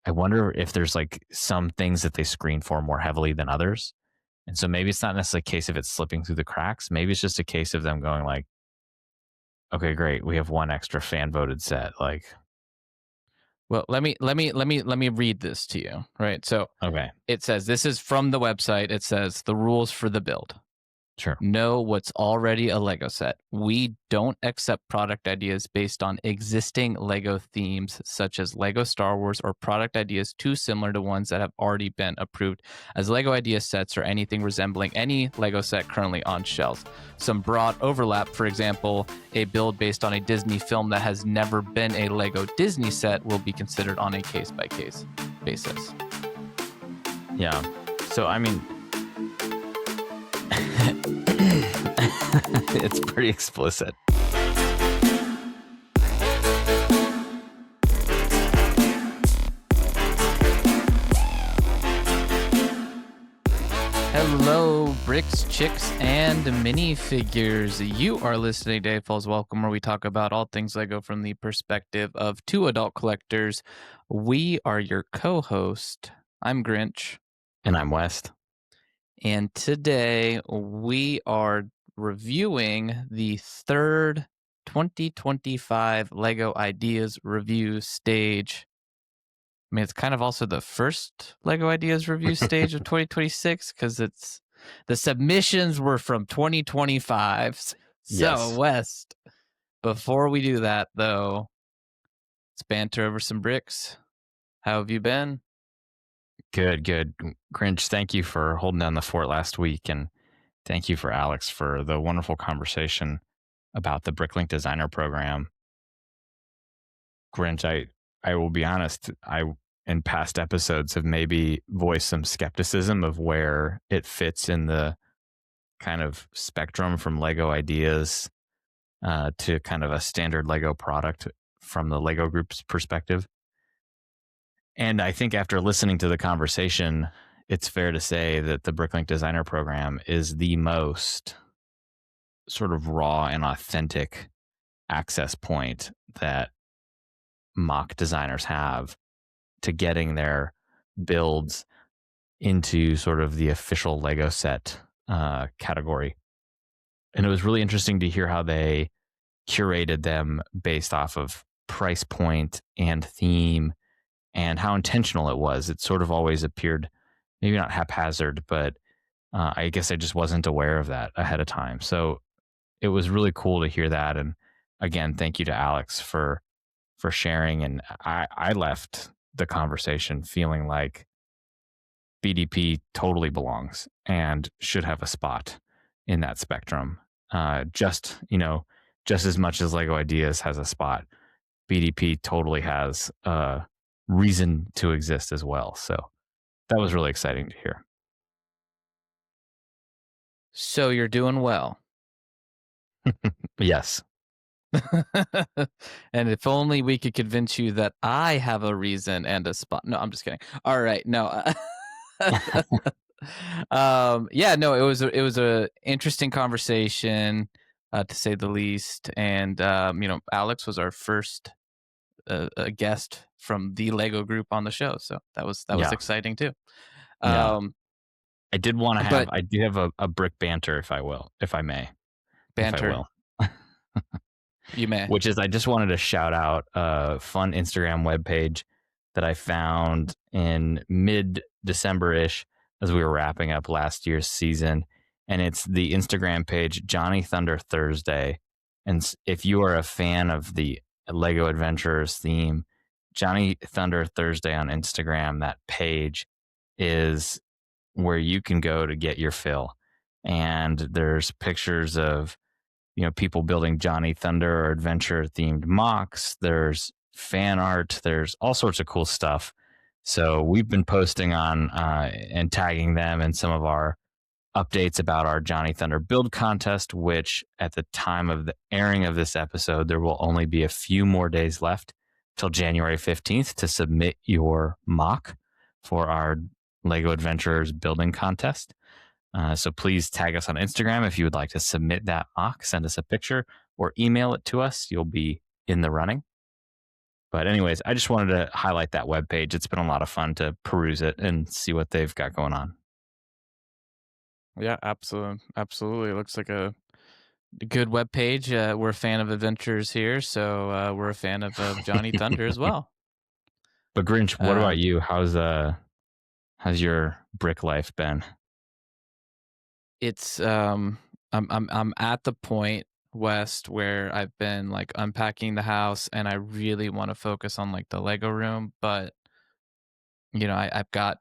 I wonder if there's like some things that they screen for more heavily than others. And so maybe it's not necessarily a case of it slipping through the cracks. Maybe it's just a case of them going like, okay, great, we have one extra fan voted set. Like, Well, let me read this to you. Right. So okay, it says, this is from the website. It says the rules for the build. sure. Know what's already a Lego set. We don't accept product ideas based on existing Lego themes, such as Lego Star Wars, or product ideas too similar to ones that have already been approved as Lego idea sets or anything resembling any Lego set currently on shelves. Some broad overlap, for example, a build based on a Disney film that has never been a Lego Disney set will be considered on a case-by-case basis. Yeah. So, I mean, it's pretty explicit. Hello, bricks, chicks, and minifigures. You are listening to AFOLs Welcome, where we talk about all things Lego from the perspective of two adult collectors. We are your co-host. I'm Grinch. And I'm West. And today we are reviewing the third 2025 Lego Ideas review stage. I mean, it's kind of also the first Lego Ideas review stage of 2026 because it's the submissions were from 2025. So, Yes. West, before we do that, though, let's banter over some bricks. How have you been? Good. Grinch, thank you for holding down the fort last week. And thank you for Alex for the wonderful conversation about the Bricklink Designer Program. Grinch, I will be honest, I in past episodes have maybe voiced some skepticism of where it fits in the kind of spectrum from Lego ideas to kind of a standard Lego product from the Lego group's perspective. And I think after listening to the conversation, it's fair to say that the Bricklink Designer Program is the most sort of raw and authentic access point that mock designers have to getting their builds into sort of the official Lego set category. And it was really interesting to hear how they curated them based off of price point and theme and how intentional it was. It sort of always appeared maybe not haphazard, but I guess I just wasn't aware of that ahead of time. So it was really cool to hear that. And again, thank you to Alex for sharing. And I left the conversation feeling like BDP totally belongs and should have a spot in that spectrum. Just as much as Lego Ideas has a spot, BDP totally has a reason to exist as well. So that was really exciting to hear. So you're doing well. Yes. And if only we could convince you that I have a reason and a spot. No, I'm just kidding. All right, no. Yeah, no, it was a interesting conversation, to say the least. And Alex was our first a guest from the Lego group on the show, so that was exciting too. Yeah. I did want to have. But I do have a brick banter, if I may. Banter. If I will. You may. Which is, I just wanted to shout out a fun Instagram webpage that I found in mid-December-ish as we were wrapping up last year's season. And it's the Instagram page, Johnny Thunder Thursday. And if you are a fan of the Lego Adventurers theme, Johnny Thunder Thursday on Instagram, that page is where you can go to get your fill. And there's pictures of people building Johnny Thunder or adventure themed mocks. There's fan art. There's all sorts of cool stuff. So we've been posting on and tagging them in some of our updates about our Johnny Thunder build contest, which at the time of the airing of this episode, there will only be a few more days left till January 15th to submit your mock for our Lego Adventurers building contest. So please tag us on Instagram if you would like to submit that mock. Send us a picture or email it to us. You'll be in the running. But anyways, I just wanted to highlight that webpage. It's been a lot of fun to peruse it and see what they've got going on. Yeah, absolutely, absolutely. It looks like a good web page. We're a fan of adventures here, so we're a fan of Johnny Thunder as well. But Grinch, what about Um, you? How's your brick life been? it's I'm at the point, West, where I've been like unpacking the house, and I really want to focus on like the Lego room, but I've got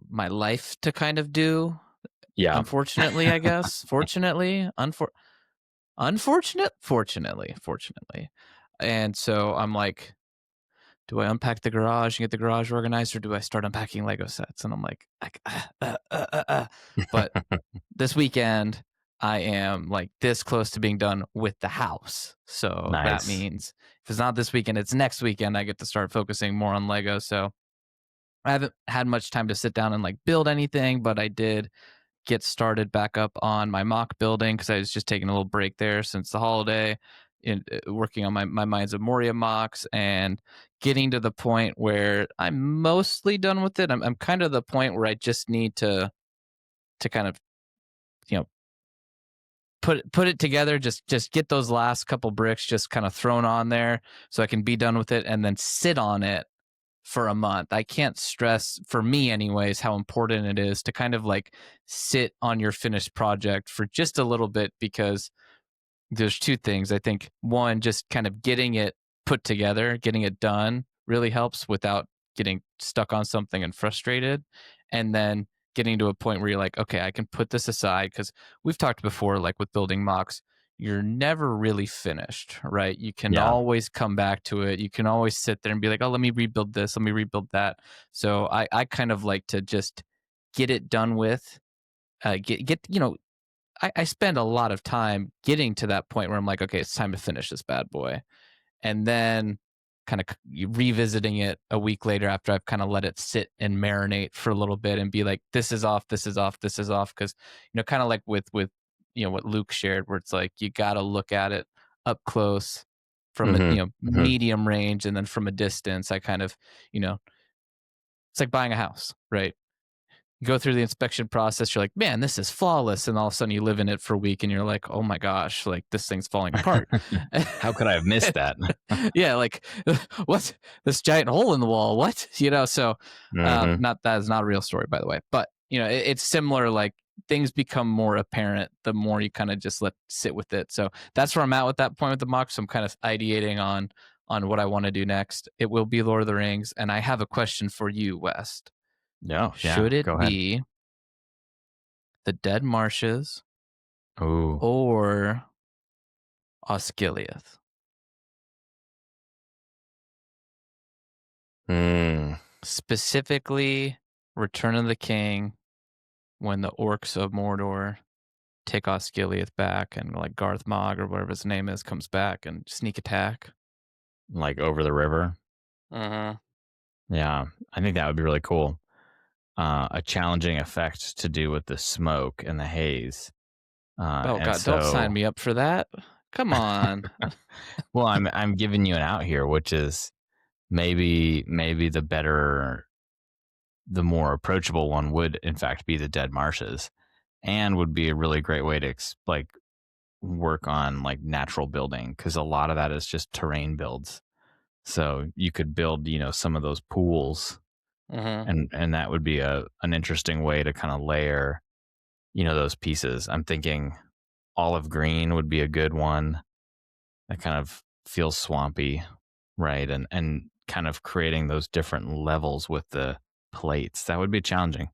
my life to kind of do. Yeah. Unfortunately, I guess. Fortunately, fortunately. And so I'm like, do I unpack the garage and get the garage organized, or do I start unpacking Lego sets? And I'm like, but this weekend I am like this close to being done with the house. So that Nice. means if it's not this weekend, it's next weekend. I get to start focusing more on Lego. So I haven't had much time to sit down and like build anything, but I did get started back up on my mock building because I was just taking a little break there since the holiday, working on my Minds of Moria mocks and getting to the point where I'm mostly done with it. I'm kind of the point where I just need to kind of you know put it together, just get those last couple bricks just kind of thrown on there so I can be done with it and then sit on it for a month. I can't stress, for me anyways, how important it is to kind of like sit on your finished project for just a little bit, because there's two things. I think one, just kind of getting it put together, getting it done really helps without getting stuck on something and frustrated. And then getting to a point where you're like, okay, I can put this aside, because we've talked before, like with building mocks, you're never really finished, right? You can Yeah. always come back to it. You can always sit there and be like, oh, let me rebuild this, let me rebuild that. So I kind of like to just get it done with, get I spend a lot of time getting to that point where I'm like, okay, it's time to finish this bad boy. And then kind of revisiting it a week later after I've kind of let it sit and marinate for a little bit and be like, this is off, this is off, this is off. Cause, kind of like with, what Luke shared, where it's like, you got to look at it up close from a, Hmm. Hmm. medium range. And then from a distance, I kind of, you know, it's like buying a house, right? You go through the inspection process, you're like, man, this is flawless. And all of a sudden you live in it for a week and you're like, oh my gosh, like this thing's falling apart. How could I have missed that? Yeah, like what's this giant hole in the wall? What? So Hmm. not that is not a real story, by the way. But it's similar, like things become more apparent the more you kind of just let sit with it. So that's where I'm at with that point with the mock. So I'm kind of ideating on what I want to do next. It will be Lord of the Rings. And I have a question for you, West. No, yeah, Should it go ahead. be the Dead Marshes Ooh. or Osgiliath? Mm. Specifically, Return of the King, when the orcs of Mordor take Osgiliath back and like Garth Mog or whatever his name is comes back and sneak attack. Like over the river. Uh-huh. Yeah, I think that would be really cool. A challenging effect to do with the smoke and the haze. Oh And God, don't sign so, me up for that. Come on. well, I'm giving you an out here, which is maybe the more approachable one would in fact be the Dead Marshes, and would be a really great way to like work on like natural building, because a lot of that is just terrain builds. So you could build, some of those pools, Uh-huh. and that would be an interesting way to kind of layer, those pieces. I'm thinking olive green would be a good one that kind of feels swampy, right? And kind of creating those different levels with the plates. That would be challenging.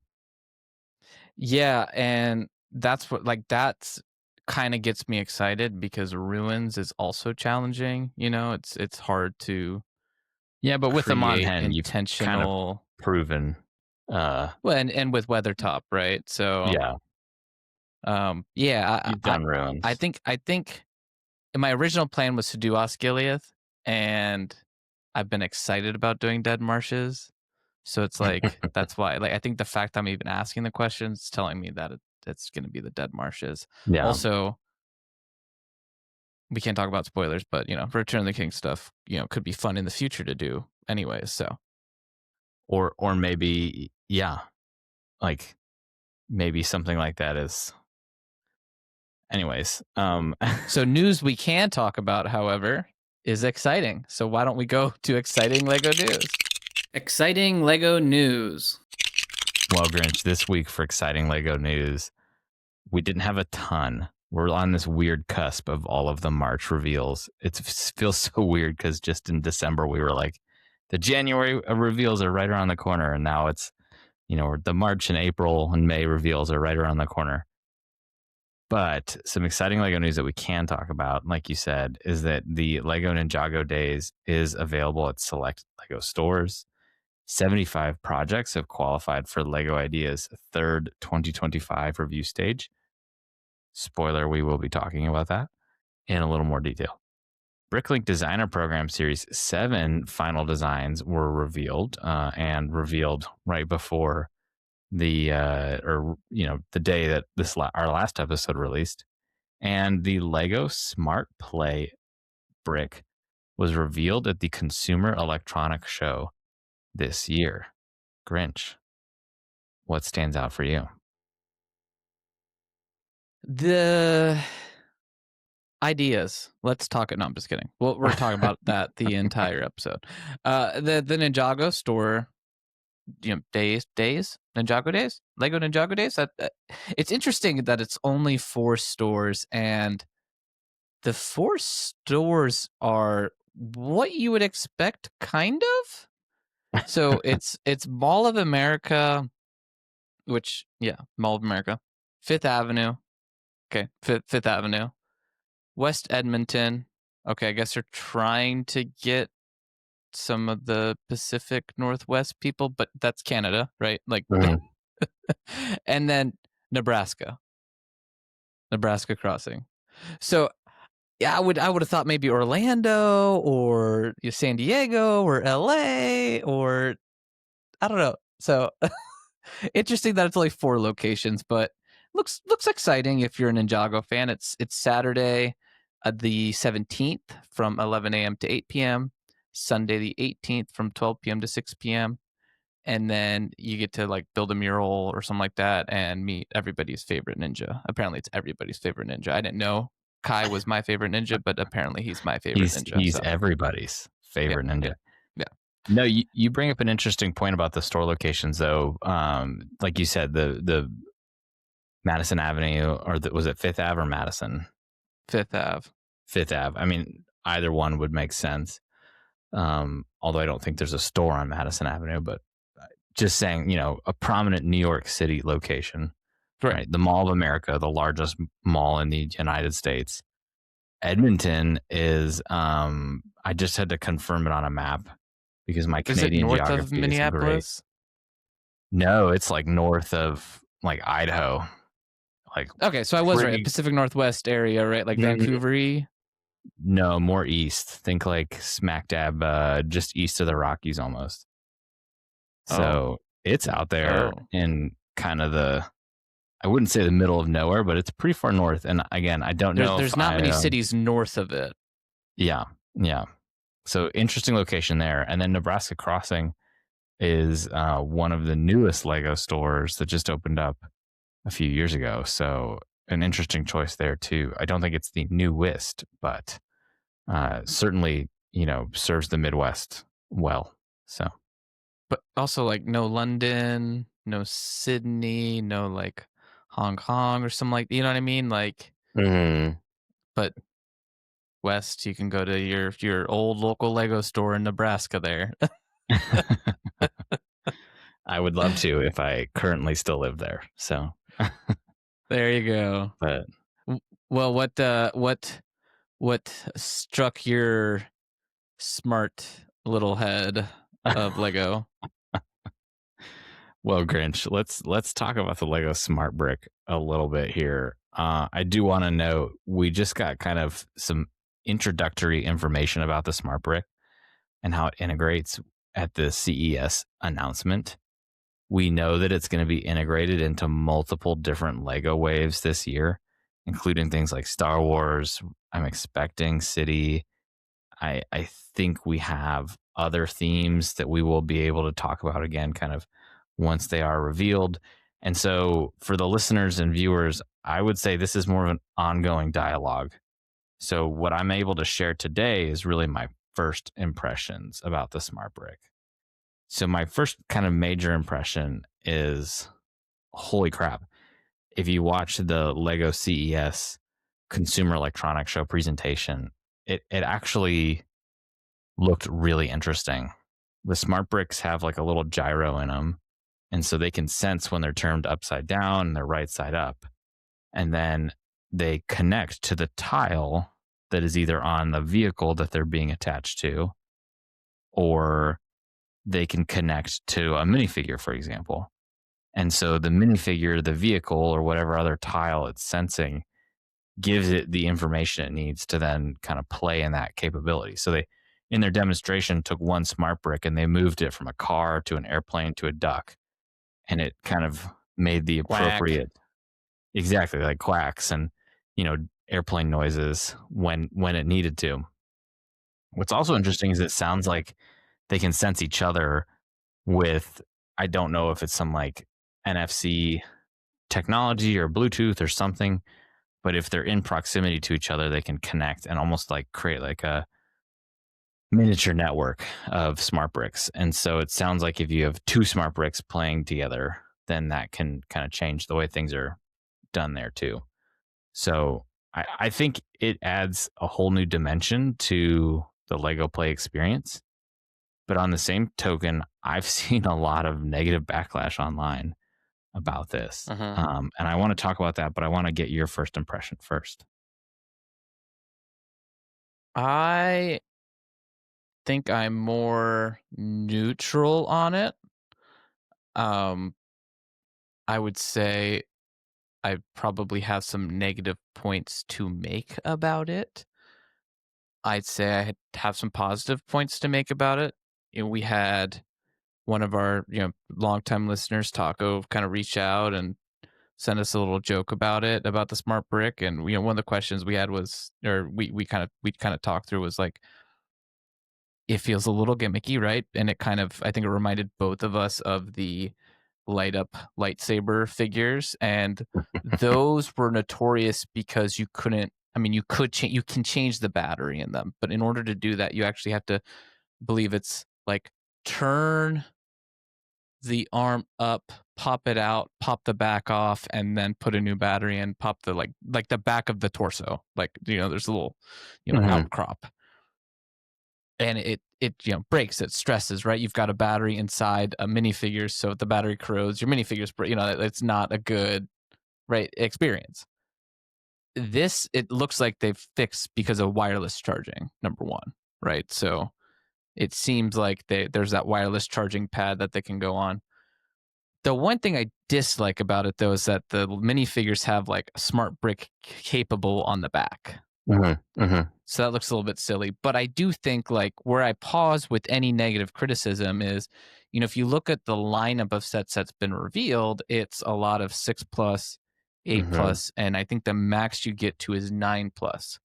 Yeah, and that's kind of gets me excited because ruins is also challenging. It's hard to Yeah, but with the create Monhen, you've kind of intentional. proven Well, and with Weathertop, right? So, yeah, yeah, you've done ruins. I think my original plan was to do Osgiliath, and I've been excited about doing Dead Marshes. So it's like that's why. Like I think the fact I'm even asking the questions is telling me that it's going to be the Dead Marshes. Yeah. Also, we can't talk about spoilers, but Return of the King stuff, could be fun in the future to do anyways. So, or maybe, yeah, like maybe something like that is. Anyways, so news we can talk about, however, is exciting. So why don't we go to exciting Lego news? Exciting Lego news. Well, Grinch, this week for exciting Lego news, we didn't have a ton. We're on this weird cusp of all of the March reveals. It feels so weird because just in December we were like, the January reveals are right around the corner, and now it's, the March and April and May reveals are right around the corner. But some exciting Lego news that we can talk about, like you said, is that the Lego Ninjago Days is available at select Lego stores. 75 projects have qualified for Lego Ideas' third 2025 review stage. Spoiler, we will be talking about that in a little more detail. Bricklink Designer Program Series 7 final designs were revealed and revealed right before the the day that our last episode released. And the Lego Smart Play brick was revealed at the Consumer Electronics Show this year. Grinch, what stands out for you? The ideas. Let's talk it. No, I'm just kidding. Well, we're talking about that the entire episode. The Ninjago store, days, Ninjago Days, Lego Ninjago Days. It's interesting that it's only 4 stores, and the 4 stores are what you would expect, kind of. So it's Mall of America, which Mall of America, Fifth Avenue. Okay, Fifth Avenue, West Edmonton. Okay, I guess they're trying to get some of the Pacific Northwest people, but that's Canada, right? Like, and then Nebraska crossing. So I would have thought maybe Orlando or San Diego or LA or I don't know. So interesting that it's only 4 locations, but looks exciting if you're a Ninjago fan. It's Saturday, the 17th from 11 a.m. to 8 p.m. Sunday the 18th from 12 p.m. to 6 p.m. And then you get to like build a mural or something like that and meet everybody's favorite ninja. Apparently it's everybody's favorite ninja. I didn't know Kai was my favorite ninja, but apparently he's my favorite ninja. He's everybody's favorite ninja. Yeah. No, you bring up an interesting point about the store locations, though. Like you said, the Madison Avenue, or was it Fifth Ave or Madison? Fifth Ave. Fifth Ave. I mean, either one would make sense. Although I don't think there's a store on Madison Avenue, but just saying, a prominent New York City location, right? The Mall of America, the largest mall in the United States. Edmonton is, I just had to confirm it on a map because my Canadian geography of isn't great. Minneapolis? No, it's like north of like Idaho. Like, okay, so I was right. Pacific Northwest area, right? Like Vancouver-y? No, more east. Think like smack dab, just east of the Rockies almost. So it's out there in kind of I wouldn't say the middle of nowhere, but it's pretty far north. And again, I don't know. There's not many cities north of it. Yeah. So interesting location there. And then Nebraska Crossing is one of the newest Lego stores that just opened up a few years ago. So an interesting choice there too. I don't think it's the newest, but certainly, serves the Midwest well. So, but also like no London, no Sydney, no like Hong Kong or something like, you know what I mean? Like, but West, you can go to your old local Lego store in Nebraska there. I would love to if I currently still live there. So there you go. But well, what struck your smart little head of Lego? Well, Grinch, let's talk about the Lego Smart Brick a little bit here. I do want to note we just got kind of some introductory information about the Smart Brick and how it integrates at the CES announcement. We know that it's going to be integrated into multiple different Lego waves this year. including things like Star Wars. I'm expecting City. I think we have other themes that we will be able to talk about again, kind of once they are revealed. And so for the listeners and viewers, I would say this is more of an ongoing dialogue. So what I'm able to share today is really my first impressions about the smart brick. So my first kind of major impression is, holy crap. If you watch the Lego CES Consumer Electronics Show presentation, it actually looked really interesting. The smart bricks have like a little gyro in them. And so they can sense when they're turned upside down and they're right side up. And then they connect to the tile that is either on the vehicle that they're being attached to, or they can connect to a minifigure, for example. And so the minifigure, the vehicle, or whatever other tile it's sensing gives it the information it needs to then kind of play in that capability. So they, in their demonstration, took one smart brick and they moved it from a car to an airplane to a duck. And it kind of made the appropriate, exactly, like quacks and, airplane noises when it needed to. What's also interesting is it sounds like they can sense each other with, I don't know if it's some like NFC technology or Bluetooth or something, but if they're in proximity to each other, they can connect and almost like create like a miniature network of smart bricks. And so it sounds like if you have two smart bricks playing together, then that can kind of change the way things are done there too. So I think it adds a whole new dimension to the Lego play experience. But on the same token, I've seen a lot of negative backlash online about this. And I want to talk about that, but I want to get your first impression first. I think I'm more neutral on it. I would say I probably have some negative points to make about it. I'd say I have some positive points to make about it. We had one of our longtime listeners, Taco, kind of reach out and send us a little joke about it, about the smart brick. And one of the questions we had was, or we kind of talked through, was like, it feels a little gimmicky, right? And it kind of, I think it reminded both of us of the light up lightsaber figures, and those were notorious because you couldn't, you can change the battery in them, but in order to do that, you actually have to believe it's like turn the arm up, pop it out, pop the back off, and then put a new battery in, pop the like the back of the torso, like there's a little outcrop, and it breaks, it stresses, right? You've got a battery inside a minifigure, so if the battery corrodes, your minifigures, it's not a good right experience. This, it looks like they've fixed because of wireless charging, number one, right? So it seems like there's that wireless charging pad that they can go on. The one thing I dislike about it, though, is that the minifigures have like a smart brick capable on the back. So that looks a little bit silly. But I do think like where I pause with any negative criticism is, if you look at the lineup of sets that's been revealed, it's a lot of 6+, 8+, and I think the max you get to is 9+.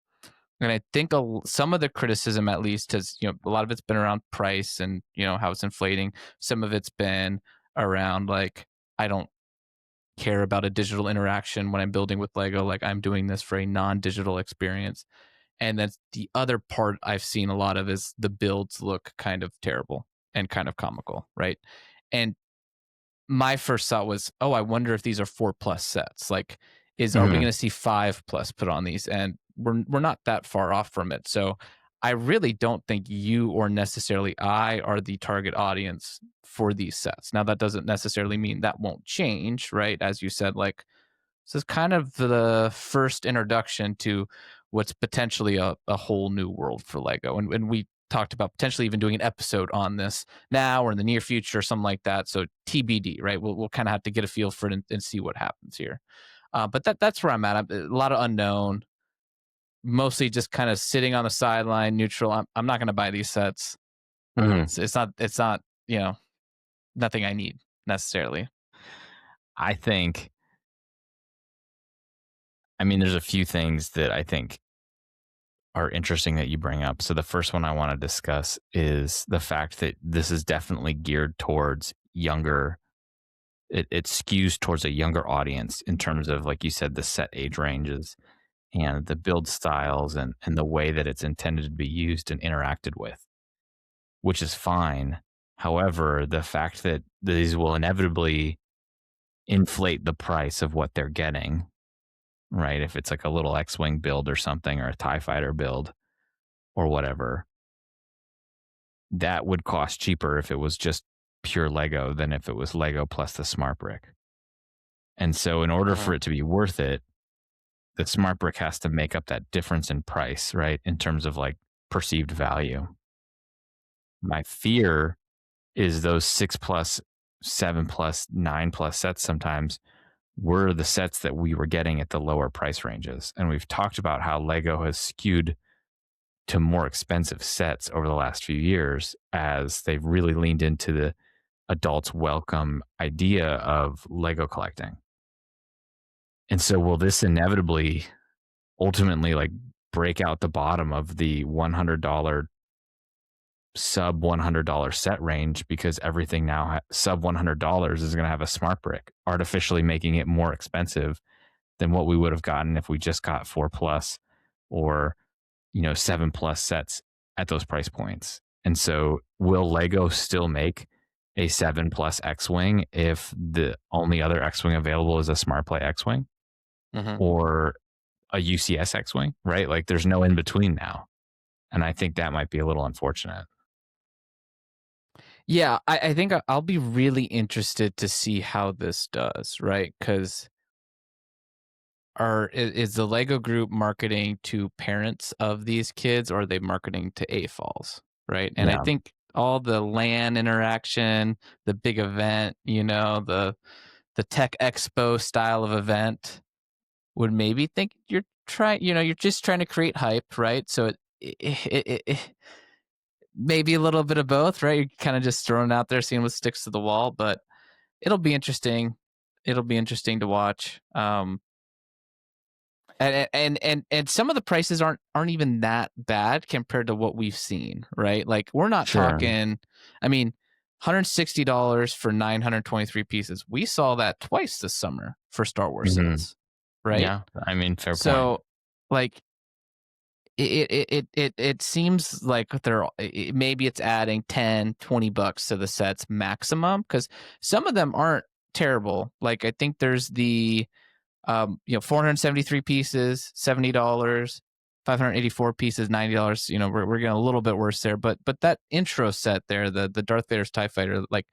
And I think some of the criticism, at least, has, a lot of it's been around price and, how it's inflating. Some of it's been around like, I don't care about a digital interaction when I'm building with Lego. Like, I'm doing this for a non-digital experience. And then the other part I've seen a lot of is the builds look kind of terrible and kind of comical, right? And my first thought was, oh, I wonder if these are 4+ sets. Like, are we going to see 5+ put on these? And we're not that far off from it. So I really don't think you or necessarily I are the target audience for these sets. Now, that doesn't necessarily mean that won't change, right? As you said, like, this is kind of the first introduction to what's potentially a whole new world for Lego. And we talked about potentially even doing an episode on this now or in the near future, or something like that. So TBD, right? We'll kind of have to get a feel for it and see what happens here. But that's where I'm at. A lot of unknown, mostly just kind of sitting on the sideline, neutral. I'm not going to buy these sets. It's not nothing I need necessarily. I think I mean, there's a few things that I think are interesting that you bring up. So the first one I want to discuss is the fact that this is definitely geared towards younger. It skews towards a younger audience in terms of, like you said, the set age ranges and the build styles and the way that it's intended to be used and interacted with, which is fine. However, the fact that these will inevitably inflate the price of what they're getting, right? If it's like a little X-Wing build or something, or a TIE fighter build or whatever, that would cost cheaper if it was just pure Lego than if it was Lego plus the smart brick. And so in order for it to be worth it, the smart brick has to make up that difference in price, right? In terms of like perceived value. My fear is those 6+, 7+, 9+ sets sometimes were the sets that we were getting at the lower price ranges. And we've talked about how Lego has skewed to more expensive sets over the last few years as they've really leaned into the adults welcome idea of Lego collecting. And so will this inevitably ultimately like break out the bottom of the $100 sub $100 set range, because everything now sub $100 is going to have a smart brick, artificially making it more expensive than what we would have gotten if we just got 4+ or 7+ sets at those price points. And so will Lego still make a 7+ X-Wing if the only other X-Wing available is a Smart Play X-Wing or a UCS X-Wing, right? Like there's no in between now. And I think that might be a little unfortunate. Yeah, I think I'll be really interested to see how this does, right? Because is the Lego group marketing to parents of these kids, or are they marketing to AFOLs, right? And I Yeah. think all the LAN interaction, the big event, the tech expo style of event would maybe think you're just trying to create hype, right? So it maybe a little bit of both, right? You're kind of just throwing it out there, seeing what sticks to the wall, but it'll be interesting. It'll be interesting to watch. And some of the prices aren't even that bad compared to what we've seen, right? Like we're not talking, I mean, $160 for 923 pieces. We saw that twice this summer for Star Wars sets, right? Yeah, I mean, fair point. So, like, it seems like maybe it's adding 10, $20 to the sets maximum, because some of them aren't terrible. Like I think there's the 473 pieces, $70, 584 pieces, $90. We're getting a little bit worse there, but that intro set there, the Darth Vader's TIE Fighter, like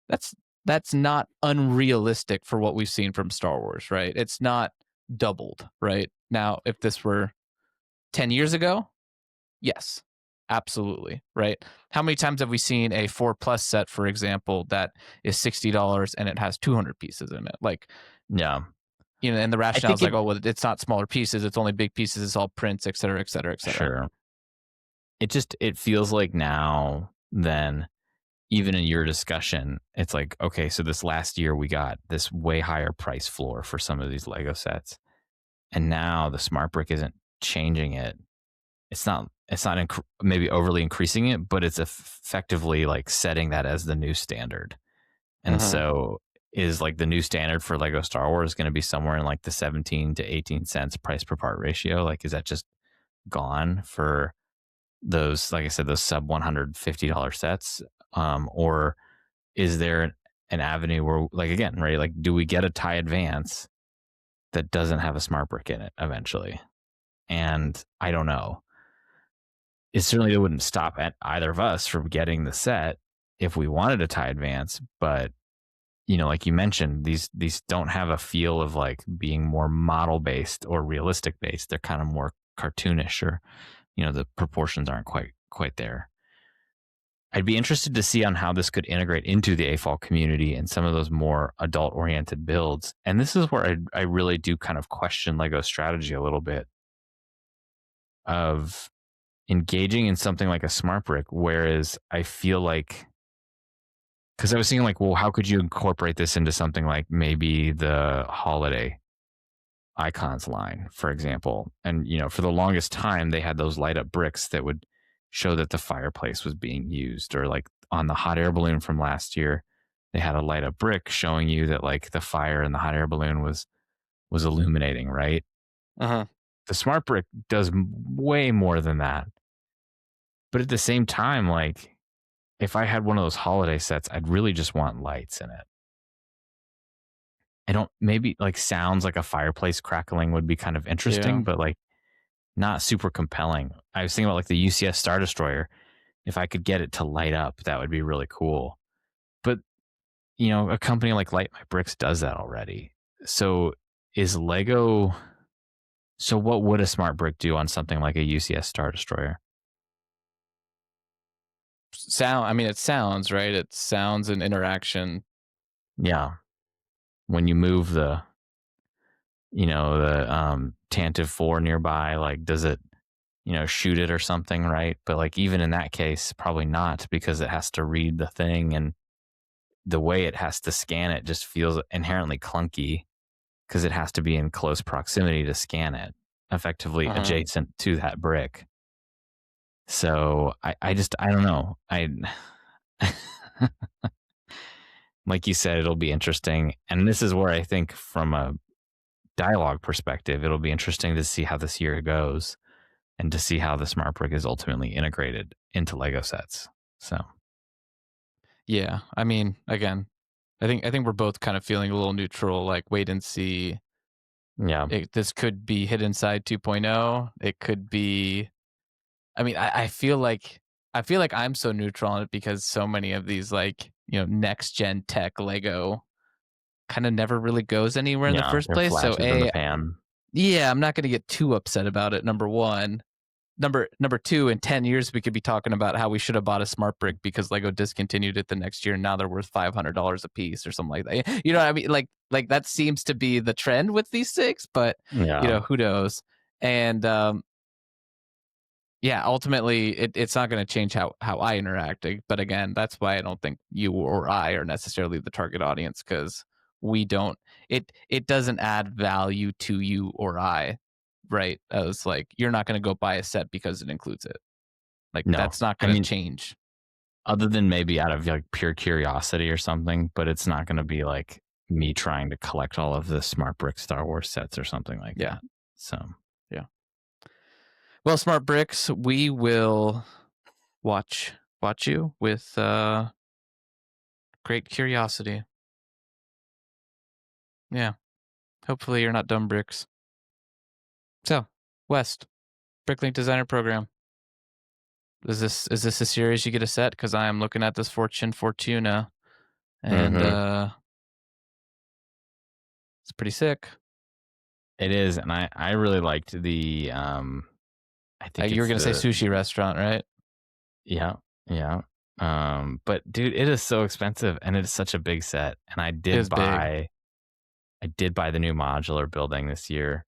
that's not unrealistic for what we've seen from Star Wars, right? It's not doubled, right? Now, if this were 10 years ago, yes, absolutely, right? How many times have we seen a 4+ set, for example, that is $60 and it has 200 pieces in it? Like, yeah. And the rationale is like, well, it's not smaller pieces, it's only big pieces, it's all prints, et cetera, et cetera, et cetera. Sure. It feels like now, then, even in your discussion, it's like, okay, so this last year we got this way higher price floor for some of these Lego sets. And now the smart brick isn't changing it. It's not maybe overly increasing it, but it's effectively like setting that as the new standard. And so is like the new standard for Lego Star Wars going to be somewhere in like the 17 to 18 cents price per part ratio? Like, is that just gone for those, like I said, those sub $150 sets? Or is there an avenue where, like, again, right? Like, do we get a TIE Advance that doesn't have a smart brick in it eventually? And I don't know. It certainly wouldn't stop at either of us from getting the set if we wanted a TIE Advance, but like you mentioned, these don't have a feel of like being more model based or realistic based. They're kind of more cartoonish, or the proportions aren't quite there. I'd be interested to see on how this could integrate into the AFOL community and some of those more adult oriented builds. And this is where I really do kind of question Lego's strategy a little bit of engaging in something like a smart brick, whereas I feel like, because I was thinking like, well, how could you incorporate this into something like maybe the holiday Icons line, for example. And, for the longest time, they had those light up bricks that would show that the fireplace was being used, or like on the hot air balloon from last year, they had a light up brick showing you that like the fire in the hot air balloon was illuminating, right? Uh-huh. The smart brick does way more than that. But at the same time, like if I had one of those holiday sets, I'd really just want lights in it. Maybe like sounds like a fireplace crackling would be kind of interesting, but like not super compelling. I was thinking about like the UCS Star Destroyer. If I could get it to light up, that would be really cool. But, a company like Light My Bricks does that already. So what would a smart brick do on something like a UCS Star Destroyer? It sounds, right? It sounds and interaction. Yeah. When you move the Tantive 4 nearby, like does it, shoot it or something, right? But like even in that case, probably not, because it has to read the thing, and the way it has to scan it just feels inherently clunky because it has to be in close proximity to scan it, effectively adjacent to that brick. So I don't know. Like you said, it'll be interesting. And this is where I think from a dialogue perspective, it'll be interesting to see how this year goes and to see how the smart brick is ultimately integrated into Lego sets. So, yeah, again, I think we're both kind of feeling a little neutral, like wait and see. Yeah. This could be Hidden Side 2.0. It could be, I feel like I'm so neutral on it because so many of these like, next gen tech Lego kind of never really goes anywhere in the first place. So in the pan. Yeah, I'm not going to get too upset about it. Number one. Number two, in 10 years, we could be talking about how we should have bought a smart brick because Lego discontinued it the next year. And now they're worth $500 a piece or something like that. You know what I mean? Like that seems to be the trend with these things, but who knows? And ultimately it's not going to change how I interact. But again, that's why I don't think you or I are necessarily the target audience, because we don't, it doesn't add value to you or I. Right, as like you're not going to go buy a set because it includes it. Like No. that's not going to change. Other than maybe out of like pure curiosity or something, but it's not going to be like me trying to collect all of the smart brick Star Wars sets or something like that. So yeah. Well, smart bricks, we will watch you with great curiosity. Yeah. Hopefully you're not dumb bricks. So, West, Bricklink Designer Program. Is this a series you get a set? Because I am looking at this Fortuna, and it's pretty sick. It is, and I really liked the I think you were gonna say sushi restaurant, right? Yeah. But dude, it is so expensive, and it is such a big set. And I did buy the new modular building this year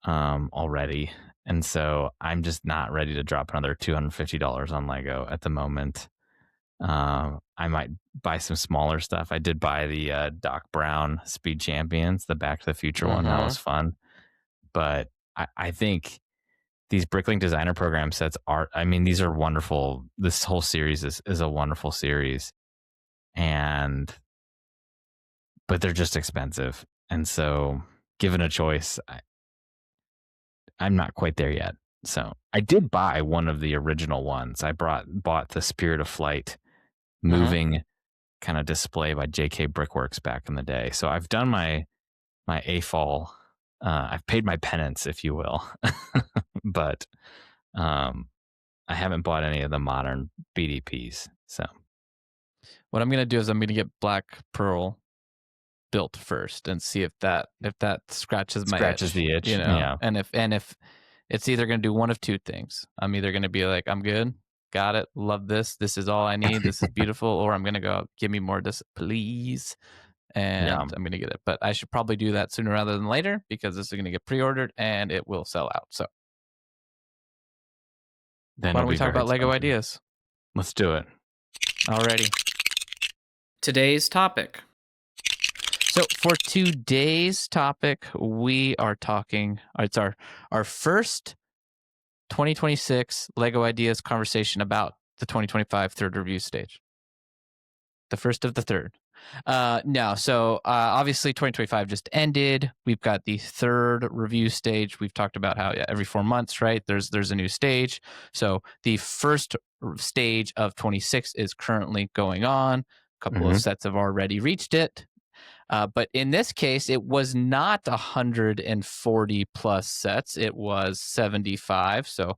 already. And so I'm just not ready to drop another $250 on Lego at the moment. I might buy some smaller stuff. I did buy the Doc Brown Speed Champions, the Back to the Future one. That was fun. But I think these Bricklink Designer Program sets these are wonderful. This whole series is a wonderful series. But they're just expensive. And so given a choice, I'm not quite there yet. So I did buy one of the original ones. I bought the Spirit of Flight moving kind of display by JK Brickworks back in the day. So I've done my AFOL. I've paid my penance, if you will. But I haven't bought any of the modern BDPs. So what I'm going to do is I'm going to get Black Pearl built first and see if that scratches the itch, Yeah. And if it's either going to do one of two things. I'm either going to be like, I'm good, got it, love this is all I need, this is beautiful, or I'm going to go, give me more of this, please. And I'm going to get it. But I should probably do that sooner rather than later, because this is going to get pre-ordered and it will sell out. So then why don't we talk about Lego ideas? Let's do it. Alrighty. Today's topic: So for today's topic, we are talking. It's our first 2026 Lego Ideas conversation about the 2025 third review stage. The first of the third. Obviously 2025 just ended. We've got the third review stage. We've talked about how every 4 months, right? There's a new stage. So the first stage of 26 is currently going on. A couple of sets have already reached it. But in this case, it was not 140 plus sets. It was 75. So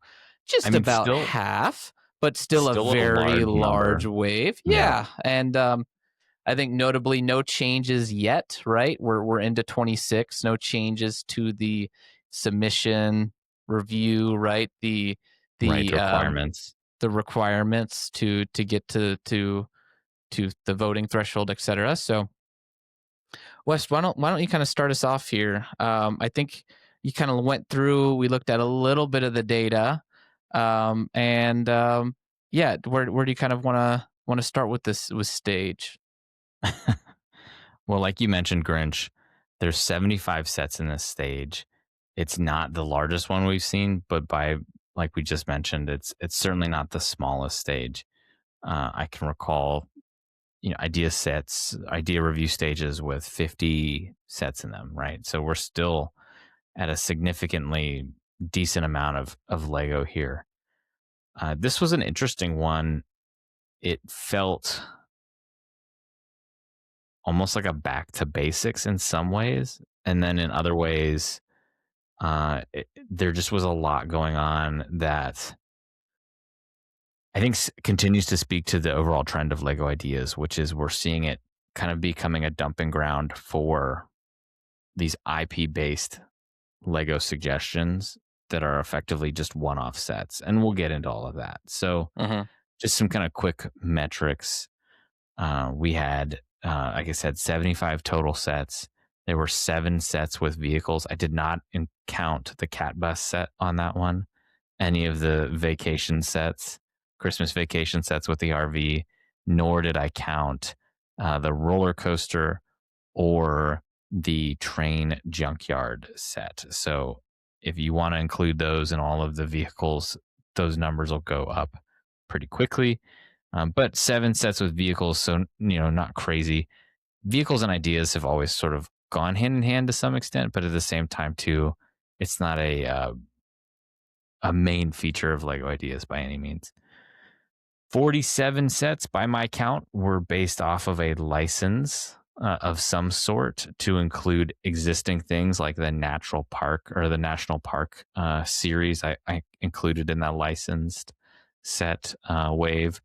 just about half, but still a very large wave. Yeah. And I think notably no changes yet, right? We're into 26, no changes to the submission review, right? The requirements. The requirements to get to the voting threshold, etc. So Wes, why don't you kind of start us off here? I think you kind of went through. We looked at a little bit of the data, where do you kind of want to start with this stage? Well, like you mentioned, Grinch, there's 75 sets in this stage. It's not the largest one we've seen, but like we just mentioned, it's certainly not the smallest stage. I can recall, idea review stages with 50 sets in them, right? So we're still at a significantly decent amount of Lego here. This was an interesting one. It felt almost like a back to basics in some ways. And then in other ways, there just was a lot going on that I think continues to speak to the overall trend of Lego Ideas, which is we're seeing it kind of becoming a dumping ground for these IP-based Lego suggestions that are effectively just one-off sets. And we'll get into all of that. So just some kind of quick metrics. We had, like I said, 75 total sets. There were 7 sets with vehicles. I did not count the cat bus set on that one. Any of the vacation sets, Christmas vacation sets with the RV, nor did I count the roller coaster or the train junkyard set. So if you want to include those in all of the vehicles, those numbers will go up pretty quickly. But 7 sets with vehicles, so not crazy. Vehicles and ideas have always sort of gone hand in hand to some extent, but at the same time too, it's not a main feature of Lego Ideas by any means. 47 sets by my count were based off of a license of some sort to include existing things like the Natural Park or the National Park series I included in that licensed set wave.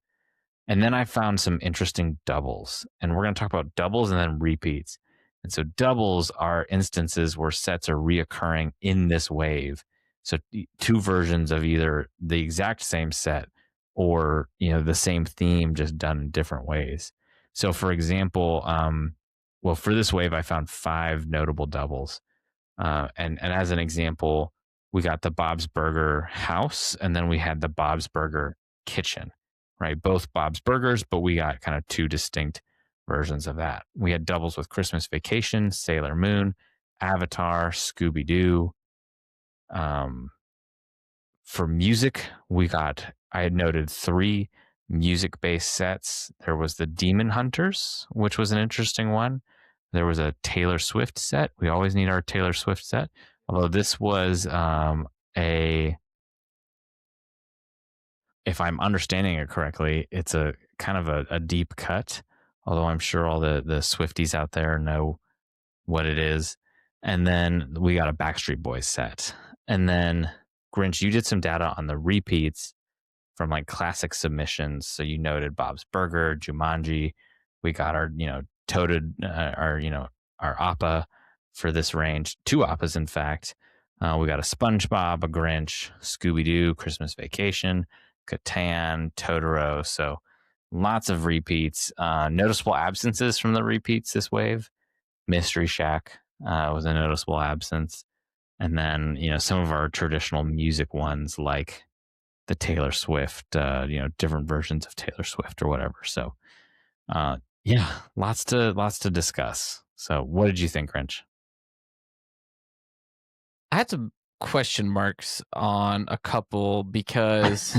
And then I found some interesting doubles, and we're going to talk about doubles and then repeats. And so doubles are instances where sets are reoccurring in this wave. So 2 versions of either the exact same set or, the same theme just done in different ways. So for example, for this wave, I found 5 notable doubles. And as an example, we got the Bob's Burger house, and then we had the Bob's Burger kitchen, right? Both Bob's Burgers, but we got kind of 2 distinct versions of that. We had doubles with Christmas Vacation, Sailor Moon, Avatar, Scooby-Doo. For music, I had noted 3 music-based sets. There was the Demon Hunters, which was an interesting one. There was a Taylor Swift set. We always need our Taylor Swift set. Although this was if I'm understanding it correctly, it's a kind of a deep cut. Although I'm sure all the Swifties out there know what it is. And then we got a Backstreet Boys set. And then Grinch, you did some data on the repeats from like classic submissions. So you noted Bob's Burger, Jumanji. We got our, toted, our APA for this range. 2 APAs, in fact. We got a SpongeBob, a Grinch, Scooby-Doo, Christmas Vacation, Catan, Totoro. So lots of repeats. Noticeable absences from the repeats this wave. Mystery Shack was a noticeable absence. And then, some of our traditional music ones like the Taylor Swift, different versions of Taylor Swift or whatever. So, lots to discuss. So what did you think, Grinch? I had some question marks on a couple because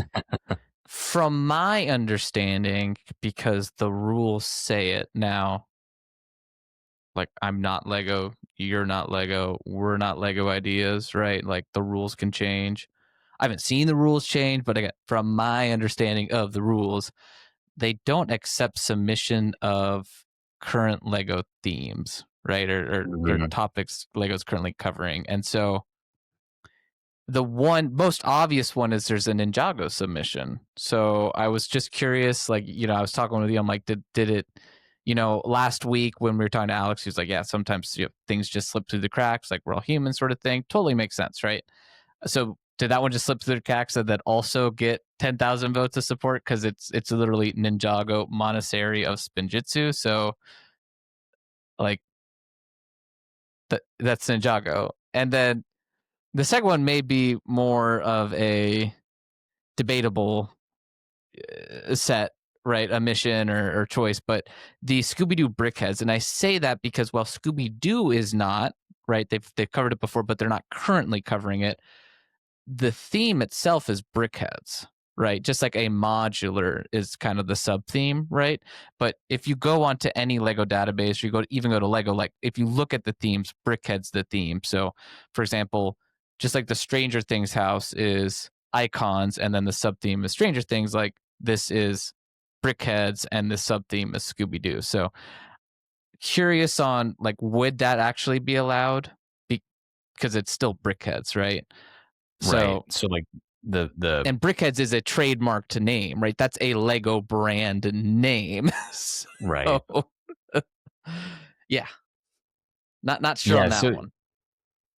from my understanding, because the rules say it now, like I'm not Lego, you're not Lego, we're not Lego ideas, right? Like the rules can change. I haven't seen the rules change, but again, from my understanding of the rules, they don't accept submission of current Lego themes, right? Or Mhm. topics Lego's currently covering. And so the one most obvious one is there's an Ninjago submission. So I was just curious, like, I was talking with you. I'm like, did it, last week when we were talking to Alex, he was like, yeah, sometimes things just slip through the cracks, like we're all human sort of thing. Totally makes sense, right? So did that one just slip through the cracks and that also get 10,000 votes of support? Because it's literally Ninjago Monastery of Spinjitzu. So like that's Ninjago. And then the second one may be more of a debatable set, right? A mission or choice, but the Scooby-Doo Brickheads, and I say that because while Scooby-Doo is not, right, they've covered it before, but they're not currently covering it. The theme itself is Brickheads, right? Just like a modular is kind of the sub theme, right? But if you go onto any Lego database, or even go to Lego, like if you look at the themes, Brickhead's the theme. So, for example, just like the Stranger Things house is icons, and then the sub theme is Stranger Things. Like this is Brickheads, and the sub theme is Scooby Doo. So, curious on like would that actually be allowed? Because it's still Brickheads, right? Right. So So like the and Brickheads is a trademarked name, right? That's a Lego brand name. So, right. yeah, not sure on Yeah, that so one.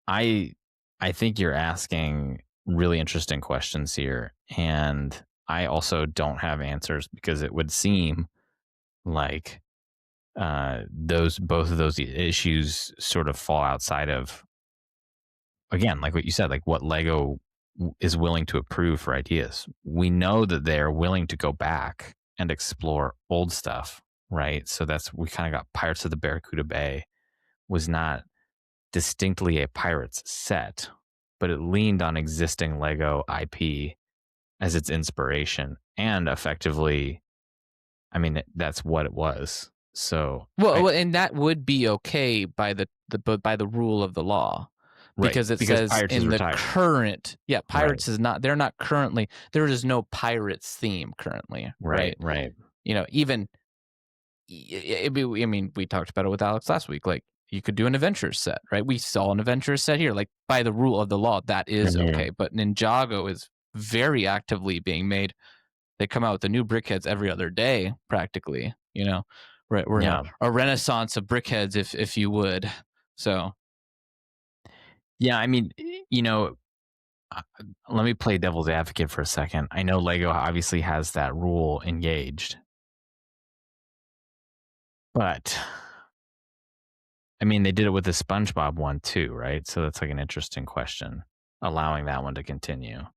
I I think you're asking really interesting questions here, and I also don't have answers because it would seem like those both of those issues sort of fall outside of, again, like what you said, like what Lego is willing to approve for ideas. We know that they're willing to go back and explore old stuff, right? So we kind of got Pirates of the Barracuda Bay was not distinctly a pirates set, but it leaned on existing Lego IP as its inspiration, and effectively, I mean, that's what it was. So Well, and that would be okay by by the rule of the law, right, because it because says Pirates is in the retired. current, Right, Pirates is not. They're not currently. There is no Pirates theme currently, right, right? right. Even I mean, we talked about it with Alex last week. Like, you could do an adventure set, right? We saw an adventure set here. Like, by the rule of the law, that is Mhm. okay. But Ninjago is very actively being made. They come out with the new Brickheads every other day, practically. We're in Yeah. a renaissance of Brickheads, if you would. So, Yeah, I mean, uh, let me play devil's advocate for a second. I know Lego obviously has that rule engaged, but I mean, they did it with the SpongeBob one too, right? So that's like an interesting question, allowing that one to continue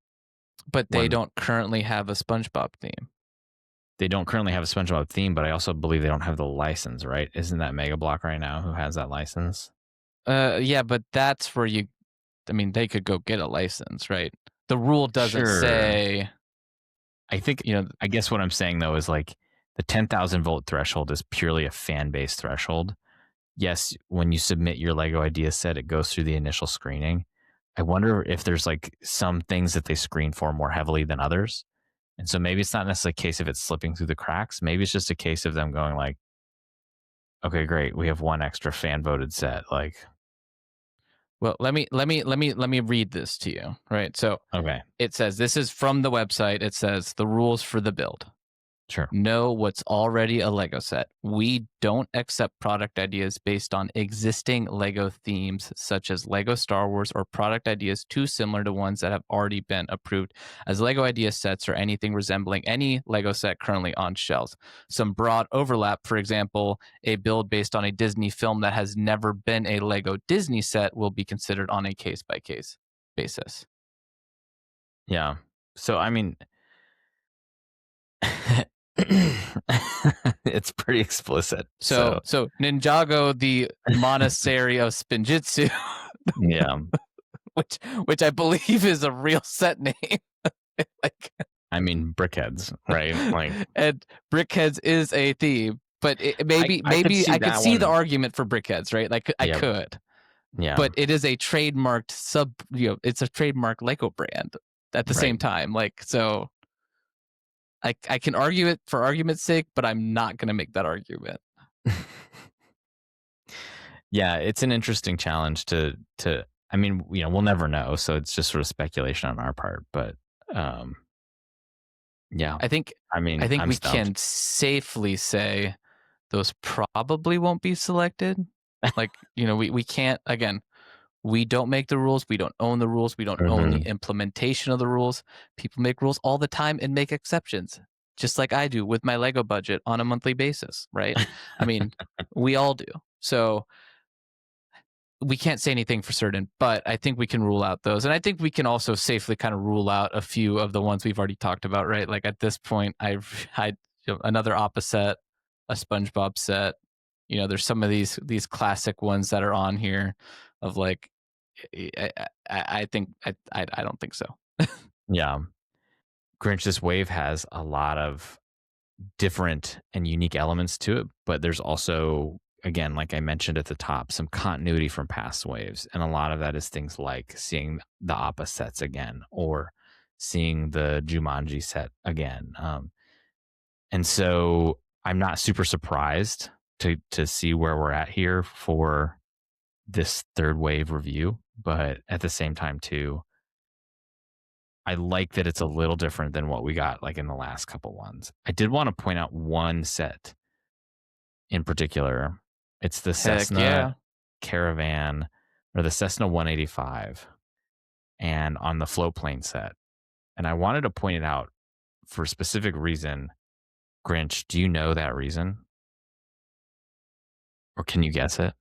but they when don't currently have a SpongeBob theme. they don't currently have a SpongeBob theme, but I also believe they don't have the license, right? Isn't that Mega Block right now who has that license? Yeah, but that's where I mean, they could go get a license, right? The rule doesn't Sure. say, I think, you know, I guess what I'm saying though is like the 10,000 vote threshold is purely a fan base threshold. Yes, when you submit your Lego idea set, it goes through the initial screening. I wonder if there's like some things that they screen for more heavily than others. And so maybe it's not necessarily a case of it slipping through the cracks. Maybe it's just a case of them going like, okay, great, we have one extra fan voted set. Like, well, let me read this to you, right? So okay, it says, this is from the website. It says the rules for the build. sure. Know what's already a Lego set. We don't accept product ideas based on existing Lego themes, such as Lego Star Wars, or product ideas too similar to ones that have already been approved as Lego idea sets or anything resembling any Lego set currently on shelves. Some broad overlap, for example, a build based on a Disney film that has never been a Lego Disney set, will be considered on a case by case basis. Yeah. So, I mean, It's pretty explicit. So Ninjago, the monastery of Spinjitzu, yeah. which I believe is a real set name. Like, I mean, Brickheads, right? Like, and Brickheads is a theme, but maybe I could see I could that see the one. argument for Brickheads, right? Like I Yeah. could, Yeah. but it is a trademarked it's a trademark Lego brand at the same time. Like, so I can argue it for argument's sake, but I'm not going to make that argument. Yeah, it's an interesting challenge to I mean, we'll never know, so it's just sort of speculation on our part, but yeah. I think I'm we stoked. can safely say those probably won't be selected. Like, we can't, again, we don't make the rules, we don't own the rules, we don't own the implementation of the rules. People make rules all the time and make exceptions, just like I do with my Lego budget on a monthly basis, right? I mean, we all do. So we can't say anything for certain, but I think we can rule out those. And I think we can also safely kind of rule out a few of the ones we've already talked about, right? Like at this point, I've had another Appa set, a SpongeBob set. There's some of these classic ones that are on here of like, I think, I don't think so. Yeah. Grinch's Wave has a lot of different and unique elements to it, but there's also, again, like I mentioned at the top, some continuity from past waves. And a lot of that is things like seeing the Appa sets again or seeing the Jumanji set again. And so I'm not super surprised to see where we're at here for this third wave review. But at the same time, too, I like that it's a little different than what we got like in the last couple ones. I did want to point out one set in particular. It's the Cessna Caravan or the Cessna 185 and on the float plane set. And I wanted to point it out for a specific reason. Grinch, do you know that reason? Or can you guess it?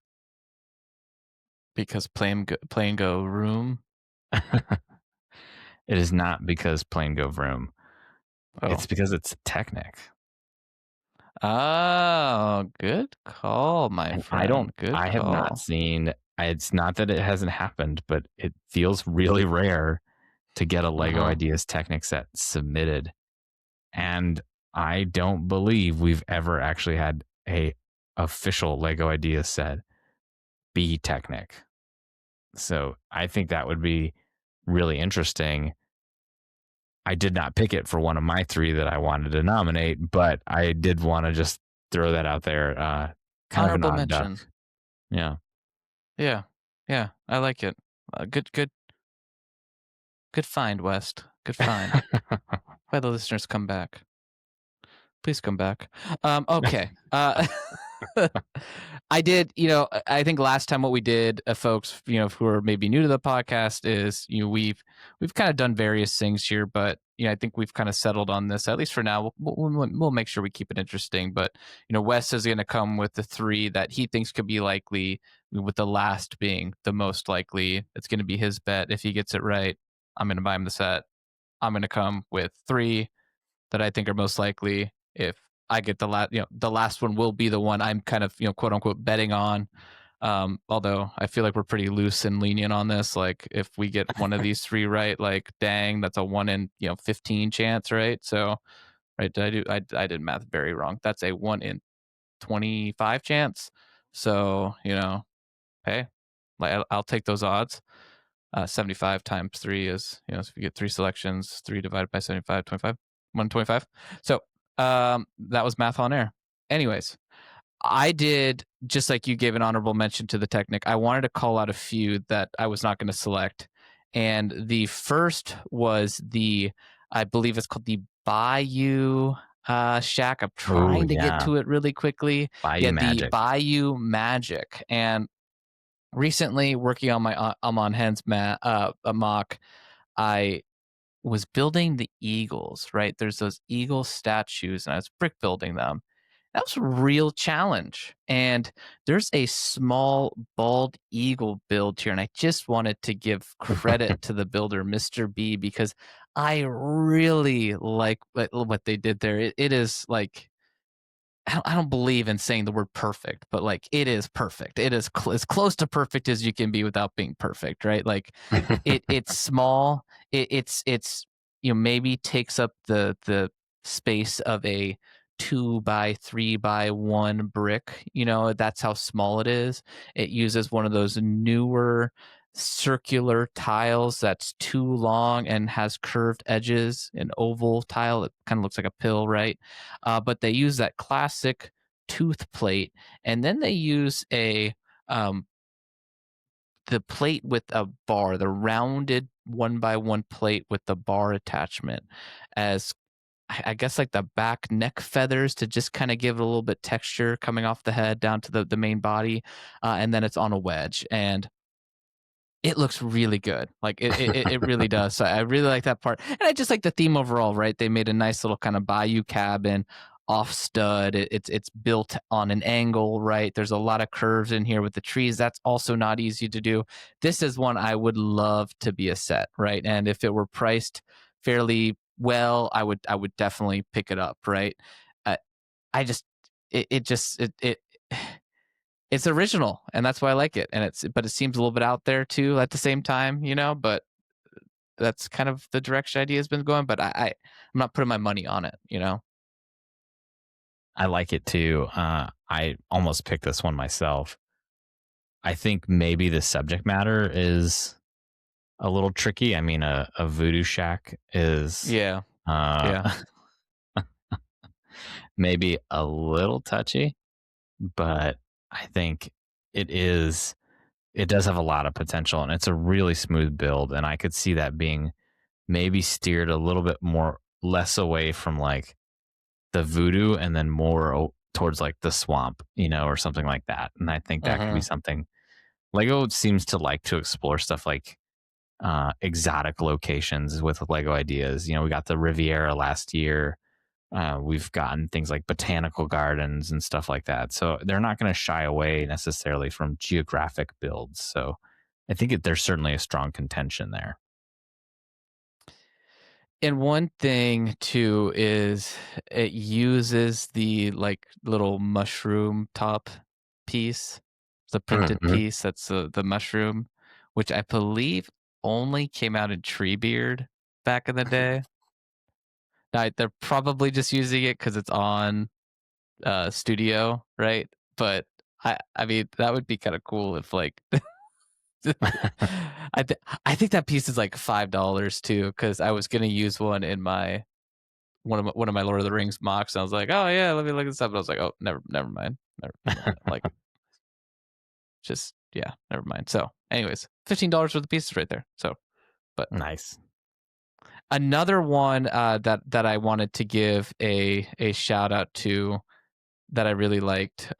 Because plane go room. It is not because plane go vroom. Oh. It's because it's Technic. Oh, good call, my friend. I have not seen. It's not that it hasn't happened, but it feels really rare to get a Lego Ideas Technic set submitted, and I don't believe we've ever actually had a official Lego Ideas set be Technic. So I think that would be really interesting. I did not pick it for one of my three that I wanted to nominate, but I did want to just throw that out there. Kind Honorable of an odd mention. duck. Yeah. Yeah. I like it. Good find, West. Good find. Why the listeners come back? Please come back. Okay. I did, I think last time what we did, folks, who are maybe new to the podcast is, we've kind of done various things here, but, I think we've kind of settled on this, at least for now. We'll make sure we keep it interesting. But, Wes is going to come with the three that he thinks could be likely, with the last being the most likely. It's going to be his bet. If he gets it right, I'm going to buy him the set. I'm going to come with three that I think are most likely. If I get the last one will be the one I'm kind of, quote unquote betting on. Although I feel like we're pretty loose and lenient on this. Like if we get one of these three right, like dang, that's a 1 in 15 chance, right? So, right, I did math very wrong. That's a 1 in 25 chance. So hey, like I'll take those odds. 75 times 3 is so if you get 3 selections, 3 divided by 75, 25, 125. So that was math on air. Anyways, I did, just like you gave an honorable mention to the Technic, I wanted to call out a few that I was not going to select. And the first was I believe it's called the Bayou Shack. I'm trying to get to it really quickly. Bayou Magic. The Bayou Magic. And recently, working on my Amon Hens mock, I was building the eagles, right? There's those eagle statues, and I was brick building them. That was a real challenge. And there's a small bald eagle build here, and I just wanted to give credit to the builder, Mr. B, because I really like what they did there. It is like I don't believe in saying the word perfect, but like it is perfect. It is as close to perfect as you can be without being perfect, right? Like it's small. It's maybe takes up the space of a 2 by 3 by 1 brick. That's how small it is. It uses one of those newer circular tiles that's too long and has curved edges, an oval tile that kind of looks like a pill, right? But they use that classic tooth plate, and then they use um, the plate with a bar, the rounded 1 by 1 plate with the bar attachment, as I guess like the back neck feathers to just kind of give it a little bit texture coming off the head down to the main body, and then it's on a wedge, and it looks really good. Like it really does. So I really like that part, and I just like the theme overall. Right? They made a nice little kind of bayou cabin, off stud. It's built on an angle. Right? There's a lot of curves in here with the trees. That's also not easy to do. This is one I would love to be a set. Right? And if it were priced fairly well, I would definitely pick it up. Right? Uh, I just it it's original, and that's why I like it. And but it seems a little bit out there too at the same time, but that's kind of the direction idea has been going. But I'm not putting my money on it. I like it too. I almost picked this one myself. I think maybe the subject matter is a little tricky. I mean, a voodoo shack is Yeah. uh, maybe a little touchy, but I think it does have a lot of potential, and it's a really smooth build. And I could see that being maybe steered a little bit more, less away from like the voodoo and then more towards like the swamp, or something like that. And I think that could be something Lego seems to like to explore stuff like exotic locations with Lego ideas. We got the Riviera last year. We've gotten things like botanical gardens and stuff like that. So they're not going to shy away necessarily from geographic builds. So I think there's certainly a strong contention there. And one thing too is it uses the like little mushroom top piece, the printed piece that's the mushroom, which I believe only came out in Treebeard back in the day. Now, they're probably just using it because it's on Studio, right? But I mean that would be kind of cool if like I think that piece is like $5 too, because I was gonna use one in my one of my Lord of the Rings mocks, and I was like, oh yeah, let me look this up. But I was like, oh, never mind, like just yeah, never mind. So, anyways, $15 worth of pieces right there. So, but Nice. another one that I wanted to give a shout out to that I really liked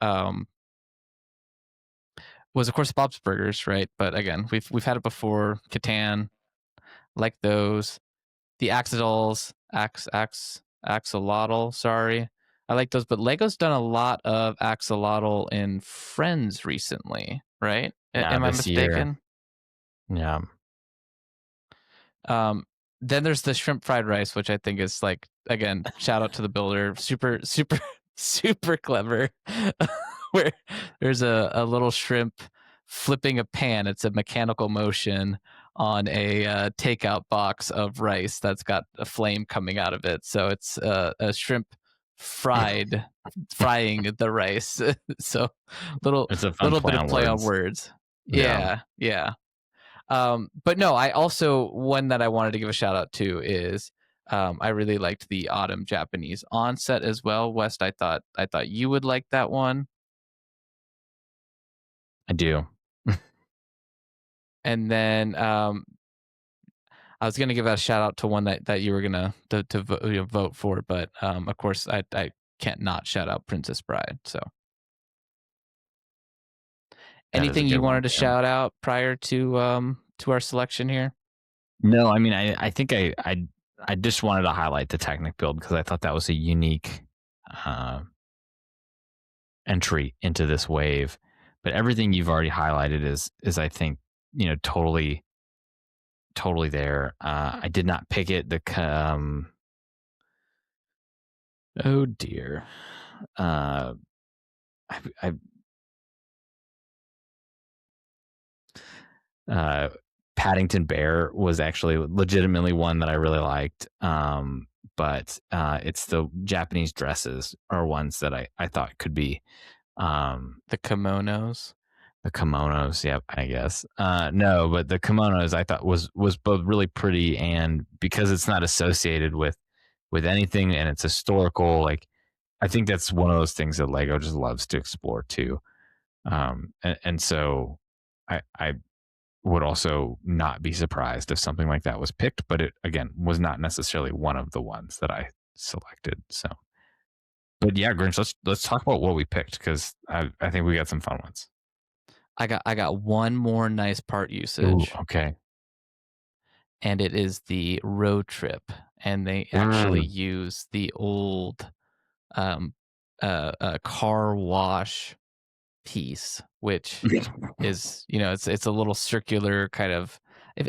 was of course Bob's Burgers, right? But again, we've had it before. Catan, like those. The axolotl, sorry. I like those, but Lego's done a lot of axolotl in Friends recently, right? Yeah, Am I this year. mistaken? Yeah. Then there's the shrimp fried rice, which I think is like, again, shout out to the builder, super super clever. Where there's a little shrimp flipping a pan. It's a mechanical motion on a takeout box of rice that's got a flame coming out of it. So it's a shrimp frying the rice. So It's a fun little play bit of on play on words. words. Yeah. Yeah. But no, I also, one that I wanted to give a shout out to is I really liked the Autumn Japanese onset as well. West, I thought you would like that one. I do. And then I was gonna give a shout out to one that you were gonna to vote for, but of course I can't not shout out Princess Bride. So That is a anything good you one wanted to too. shout out prior to our selection here? No, I mean, I think I just wanted to highlight the Technic build because I thought that was a unique entry into this wave. But everything you've already highlighted is I think totally there. I did not pick it. Oh dear, Paddington Bear was actually legitimately one that I really liked. But it's the Japanese dresses are ones that I thought could be The kimonos. the kimonos. Yep, I guess. No, but the kimonos I thought was both really pretty, and because it's not associated with anything and it's historical, like I think that's one of those things that Lego just loves to explore too. And so I would also not be surprised if something like that was picked, but it again was not necessarily one of the ones that I selected. So, but yeah, Grinch, let's talk about what we picked, because I think we got some fun ones. I got one more nice part usage. Ooh, okay. And it is the road trip, and they actually use the old car wash piece, which is, it's a little circular kind of,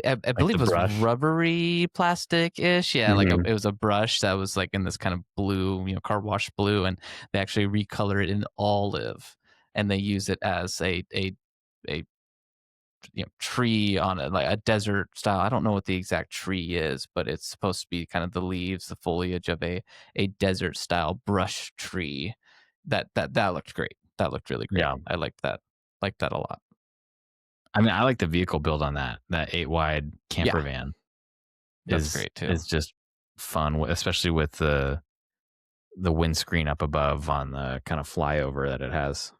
I believe it was brush? rubbery plastic-ish. Yeah, it was a brush that was like in this kind of blue, car wash blue, and they actually recolor it in olive, and they use it as a tree on like a desert style. I don't know what the exact tree is, but it's supposed to be kind of the leaves, the foliage of a desert style brush tree. That looked great. That looked really great. Yeah. I liked that. Liked that a lot. I mean, I like the vehicle build on that 8 wide camper van. That's great too. It's just fun, especially with the windscreen up above on the kind of flyover that it has.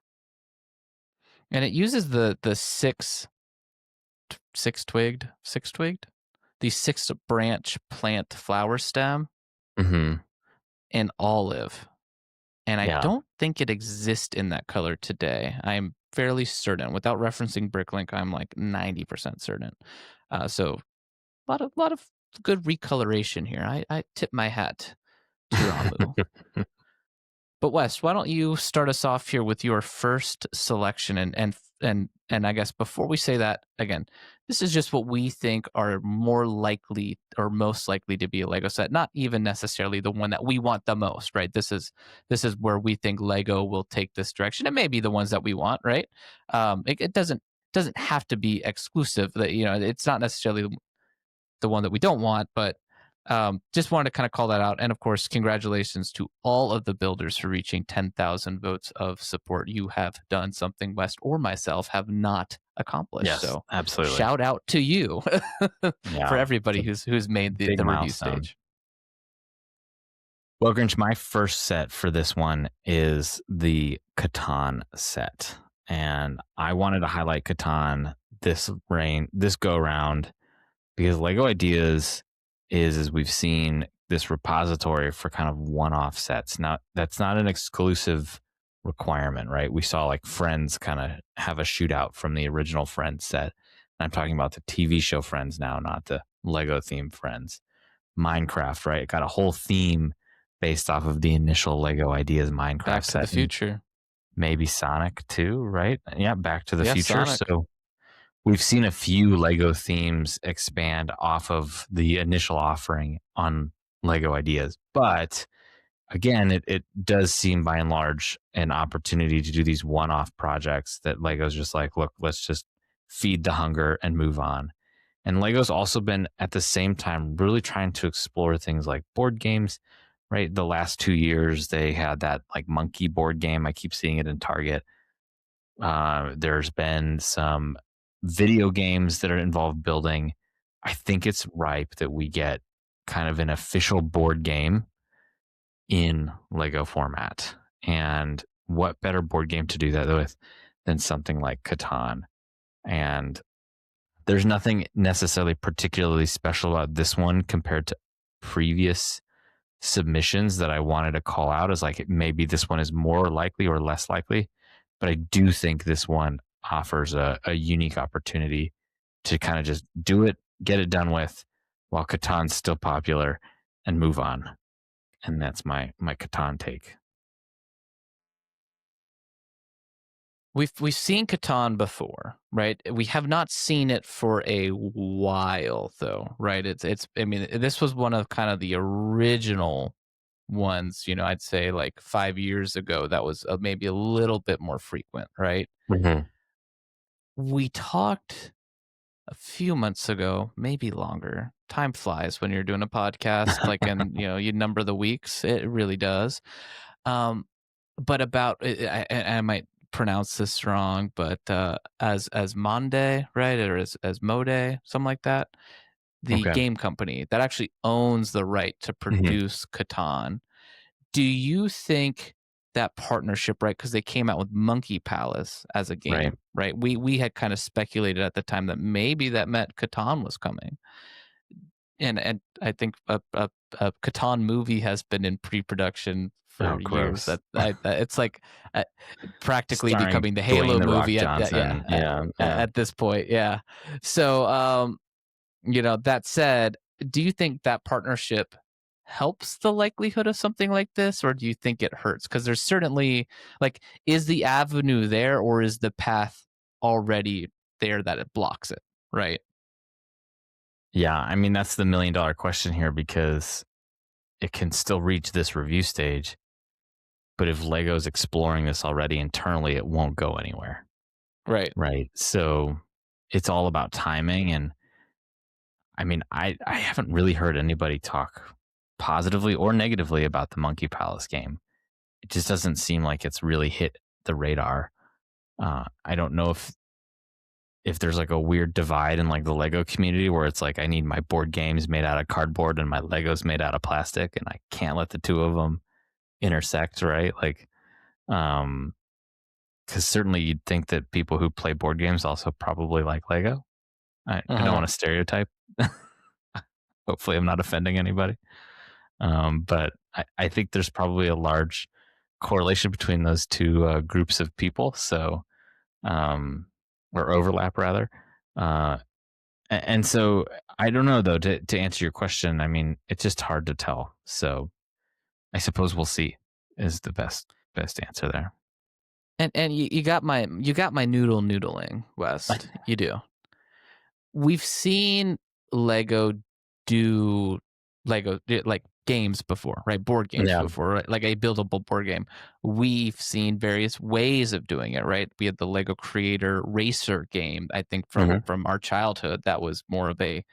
And it uses the six twigged, the 6 branch plant flower stem in olive. And I don't think it exists in that color today. I'm fairly certain. Without referencing Bricklink, I'm like 90% certain. So a lot of good recoloration here. I tip my hat to Ramu. But Wes, why don't you start us off here with your first selection, and I guess before we say that, again, this is just what we think are more likely or most likely to be a Lego set, not even necessarily the one that we want the most, right? This is where we think Lego will take this direction. It may be the ones that we want, right? It doesn't have to be exclusive. That it's not necessarily the one that we don't want, but just wanted to kind of call that out. And of course, congratulations to all of the builders for reaching 10,000 votes of support. You have done something West or myself have not accomplished. Yes, so absolutely. Shout out to you for everybody who's made the review stage. Well, Grinch, my first set for this one is the Catan set. And I wanted to highlight Catan this go round, because Lego Ideas is, as we've seen, this repository for kind of one-off sets. Now, that's not an exclusive requirement, right? We saw like Friends kind of have a shootout from the original Friends set. I'm talking about the TV show Friends now, not the Lego themed Friends. Minecraft, right? It got a whole theme based off of the initial Lego Ideas Minecraft Back to set. the Future. Maybe Sonic too, right? Yeah, Back to the Future. Sonic. So we've seen a few Lego themes expand off of the initial offering on Lego Ideas. But again, it does seem by and large an opportunity to do these one-off projects that Lego's just like, look, let's just feed the hunger and move on. And Lego's also been at the same time really trying to explore things like board games, right? The last 2 years, they had that like monkey board game. I keep seeing it in Target. There's been some video games that are involved building. I think it's ripe that we get kind of an official board game in Lego format. And what better board game to do that with than something like Catan? And there's nothing necessarily particularly special about this one compared to previous submissions that I wanted to call out as like maybe this one is more likely or less likely. But I do think this one offers a unique opportunity to kind of just do it, get it done with, while Catan's still popular, and move on. And that's my Catan take. We've seen Catan before, right? We have not seen it for a while, though, right? I mean, this was one of kind of the original ones, I'd say like 5 years ago, that was maybe a little bit more frequent, right? Mm-hmm. We talked a few months ago, maybe longer. Time flies when you're doing a podcast, like, and you number the weeks. It really does. But about I might pronounce this wrong, but as Monde, right, or as Mode, something like that. The Okay. game company that actually owns the right to produce Catan. Do you think that partnership, right? Because they came out with Monkey Palace as a Right. game, right? We had kind of speculated at the time that maybe that meant Catan was coming, and I think a Catan movie has been in pre-production Oh, for years. gross. That it's like practically Starring becoming the Dwayne Halo the Rock movie Johnson. Yeah. at this point, yeah. So that said, do you think that partnership helps the likelihood of something like this, or do you think it hurts? Because there's certainly, like, is the avenue there, or is the path already there that it blocks it, right? Yeah. I mean, that's the $1 million question here, because it can still reach this review stage. But if Lego's exploring this already internally, it won't go anywhere. Right. Right. So it's all about timing. And I mean, I haven't really heard anybody talk positively or negatively about the Monkey Palace game. It just doesn't seem like it's really hit the radar. I don't know if there's like a weird divide in like the Lego community where it's like I need my board games made out of cardboard and my Legos made out of plastic, and I can't let the two of them intersect, right? Like, because certainly you'd think that people who play board games also probably like Lego. I don't want to stereotype. Hopefully, I'm not offending anybody. But I think there's probably a large correlation between those two groups of people. So, or overlap rather. And so I don't know though. To answer your question, I mean, it's just hard to tell. So I suppose we'll see. Is the best answer there. And you got my noodling, West. You do. We've seen Lego do like games before, right? Board games before, right? Like a buildable board game. We've seen various ways of doing it, right? We had the Lego Creator Racer game, I think from our childhood. That was more of it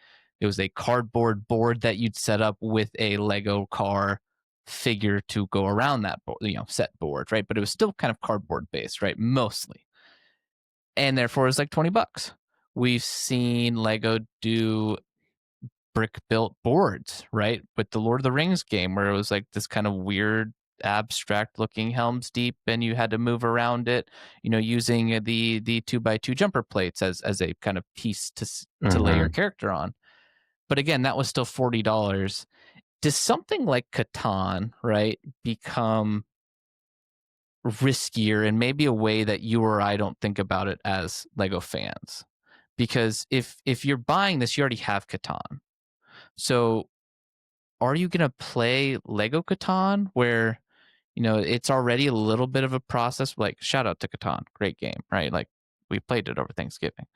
was a cardboard board that you'd set up with a Lego car figure to go around that board, set board, right? But it was still kind of cardboard based, right? Mostly. And therefore it's like $20. We've seen Lego do brick built boards, right? With the Lord of the Rings game, where it was like this kind of weird, abstract looking Helm's Deep, and you had to move around it, using the 2x2 jumper plates as a kind of piece to lay your character on. But again, that was still $40. Does something like Catan, right, become riskier and maybe a way that you or I don't think about it as Lego fans? Because if you're buying this, you already have Catan. So are you going to play Lego Catan where, it's already a little bit of a process? Like, shout out to Catan, great game, right? Like, we played it over Thanksgiving.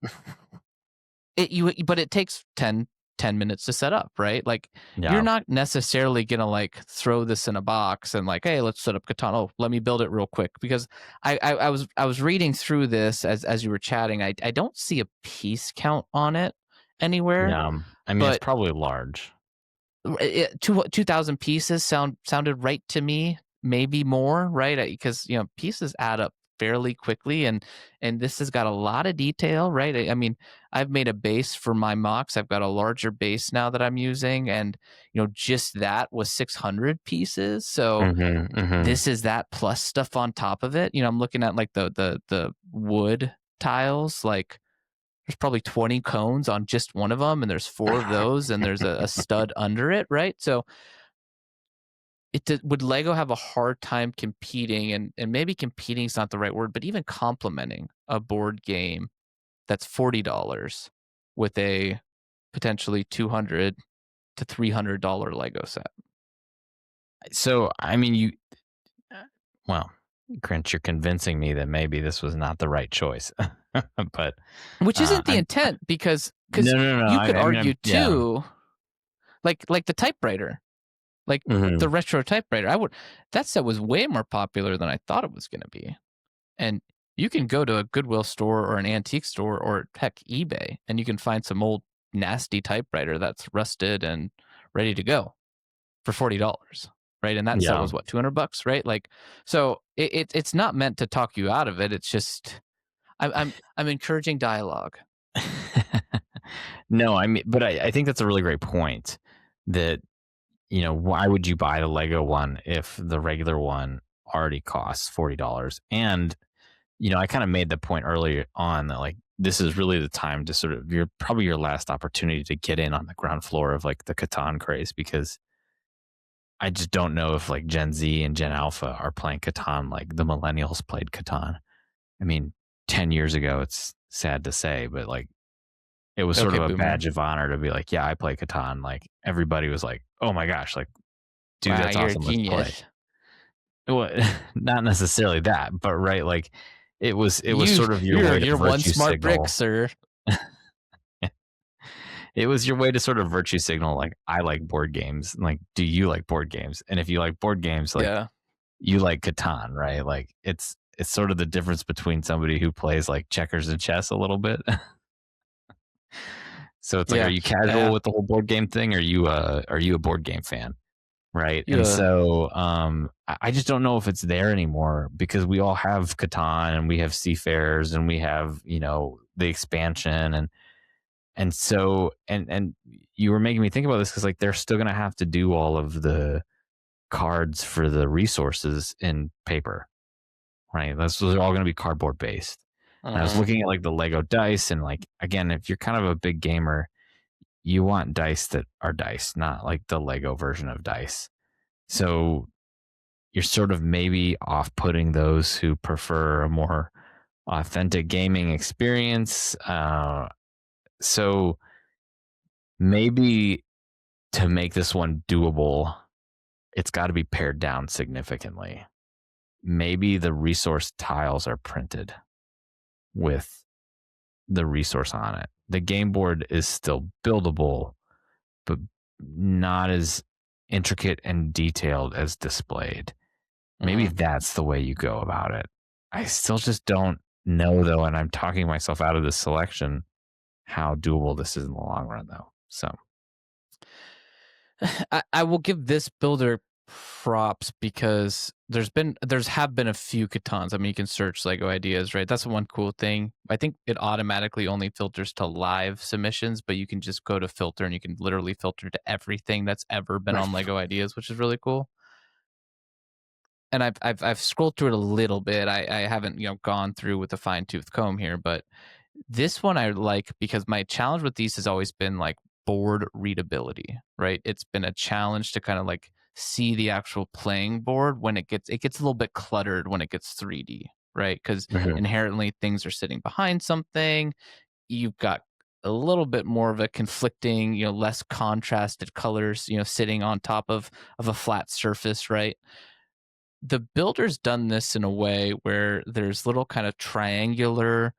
But it takes 10 minutes to set up, right? Like, you're not necessarily gonna like throw this in a box and like, hey, let's set up Catan. Oh, let me build it real quick, because I was reading through this as you were chatting. I don't see a piece count on it anywhere. Yeah, I mean, it's probably large. 2,000 pieces sounded right to me. Maybe more, right? Because pieces add up fairly quickly, and this has got a lot of detail, right? I mean, I've made a base for my mocks. I've got a larger base now that I'm using, and just that was 600 pieces. So this is that plus stuff on top of it. I'm looking at like the wood tiles, like there's probably 20 cones on just one of them, and there's 4 of those, and there's a stud under it, right? So would Lego have a hard time competing, and maybe competing is not the right word, but even complementing a board game that's $40 with a potentially $200 to $300 Lego set? So, I mean, well, Grinch, you're convincing me that maybe this was not the right choice. But which isn't the intent, because no, you could argue too, like the typewriter. Like Mhm. the retro typewriter. That set was way more popular than I thought it was going to be. And you can go to a Goodwill store or an antique store or heck eBay, and you can find some old nasty typewriter that's rusted and ready to go for $40, right? And that set was what, $200, right? Like, so it's not meant to talk you out of it. It's just I'm encouraging dialogue. No, I mean, but I think that's a really great point. That, you know, why would you buy the Lego one if the regular one already costs $40? And, you know, I kind of made the point earlier on that, like, this is really the time to sort of, probably your last opportunity to get in on the ground floor of like the Catan craze, because I just don't know if like Gen Z and Gen Alpha are playing Catan like the millennials played Catan. I mean, 10 years ago, it's sad to say, but like, it was sort Okay, of a boomer. badge of honor to be like, yeah, I play Catan. Like, everybody was like, oh my gosh, like, dude, Wow, that's you're awesome. a Let's play. genius. Well, not necessarily that, but right, like, it was sort of your way to you're one virtue smart signal. brick, sir. It was your way to sort of virtue signal, like, I like board games. Like, do you like board games? And if you like board games, like, Yeah. you like Catan, right? Like, it's sort of the difference between somebody who plays like checkers and chess a little bit. So it's like, Yeah. are you casual with the whole board game thing? Or are you a board game fan? Right. And so I just don't know if it's there anymore, because we all have Catan and we have Seafarers and we have, you know, the expansion and so and you were making me think about this, because like they're still gonna have to do all of the cards for the resources in paper. Right. Those are all gonna be cardboard based. And I was looking at like the Lego dice, and like, again, if you're kind of a big gamer, you want dice that are dice, not like the Lego version of dice. So you're sort of maybe off-putting those who prefer a more authentic gaming experience. So maybe to make this one doable, it's got to be pared down significantly. Maybe the resource tiles are printed with the resource on it. The game board is still buildable, but not as intricate and detailed as displayed. Maybe that's the way you go about it. I still just don't know, though, and I'm talking myself out of this selection, how doable this is in the long run, though. So I will give this builder props, because there's been a few Catans. I mean, you can search Lego ideas, right? That's one cool thing. I think it automatically only filters to live submissions, but you can just go to filter and you can literally filter to everything that's ever been on Lego ideas, which is really cool. And I've scrolled through it a little bit. I haven't, you know, gone through with a fine-tooth comb here, but this one I like, because my challenge with these has always been like board readability, right? It's been a challenge to kind of like see the actual playing board when it gets a little bit cluttered when it gets 3D, right? Because inherently things are sitting behind something. You've got a little bit more of a conflicting, you know, less contrasted colors, you know, sitting on top of a flat surface, right? The builder's done this in a way where there's little kind of triangular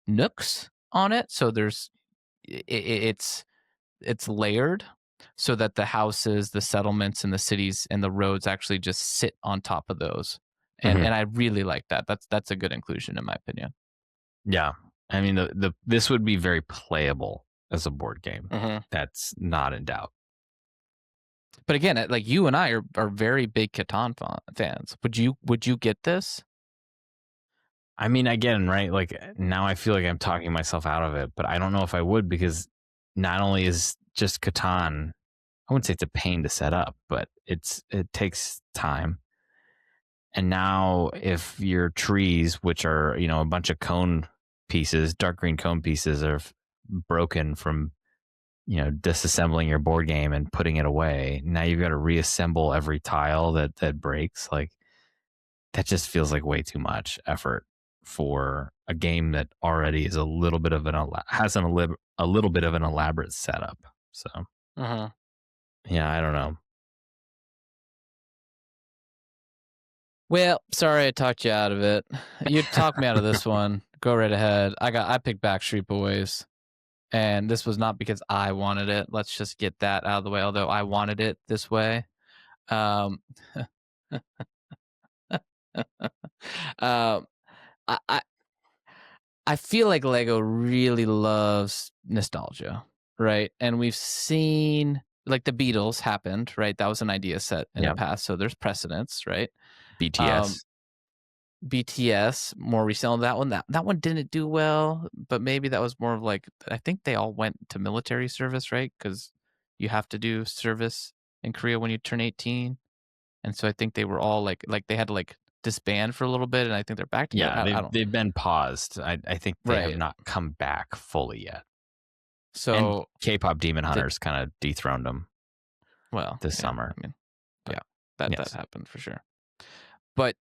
nooks on it, so there's it's layered, so that the houses, the settlements, and the cities and the roads actually just sit on top of those, and I really like that. That's a good inclusion in my opinion. Yeah, I mean, the this would be very playable as a board game. That's not in doubt. But again, like, you and I are very big Catan fans. Would you get this? I mean, again, right? Like, now I feel like I'm talking myself out of it, but I don't know if I would, because not only is just Catan, I wouldn't say it's a pain to set up, but it takes time. And now if your trees, which are, you know, a bunch of cone pieces, dark green cone pieces, are broken from, you know, disassembling your board game and putting it away, now you've got to reassemble every tile that breaks. Like, that just feels like way too much effort for a game that already is a little bit of a little bit of an elaborate setup. So yeah, I don't know. Well, sorry I talked you out of it. You talked me out of this one. Go right ahead. I picked Backstreet Boys, and this was not because I wanted it. Let's just get that out of the way. Although I wanted it this way, Um, um, I, I I feel like Lego really loves nostalgia, right? And we've seen like the Beatles happened, right? That was an idea set in the Yep. past, so there's precedence, right? Um, BTS. BTS more recently, that one didn't do well, but maybe that was more of like I think they all went to military service, right? Because you have to do service in Korea when you turn 18, and so I think they were all like they had to like disband for a little bit, and I think they're back together. Yeah, I don't they've been paused. I think they have right. not come back fully yet. And So K-pop Demon the Hunters kind of dethroned them well, this yeah, summer. I mean, But yeah, that yes. happened for sure. But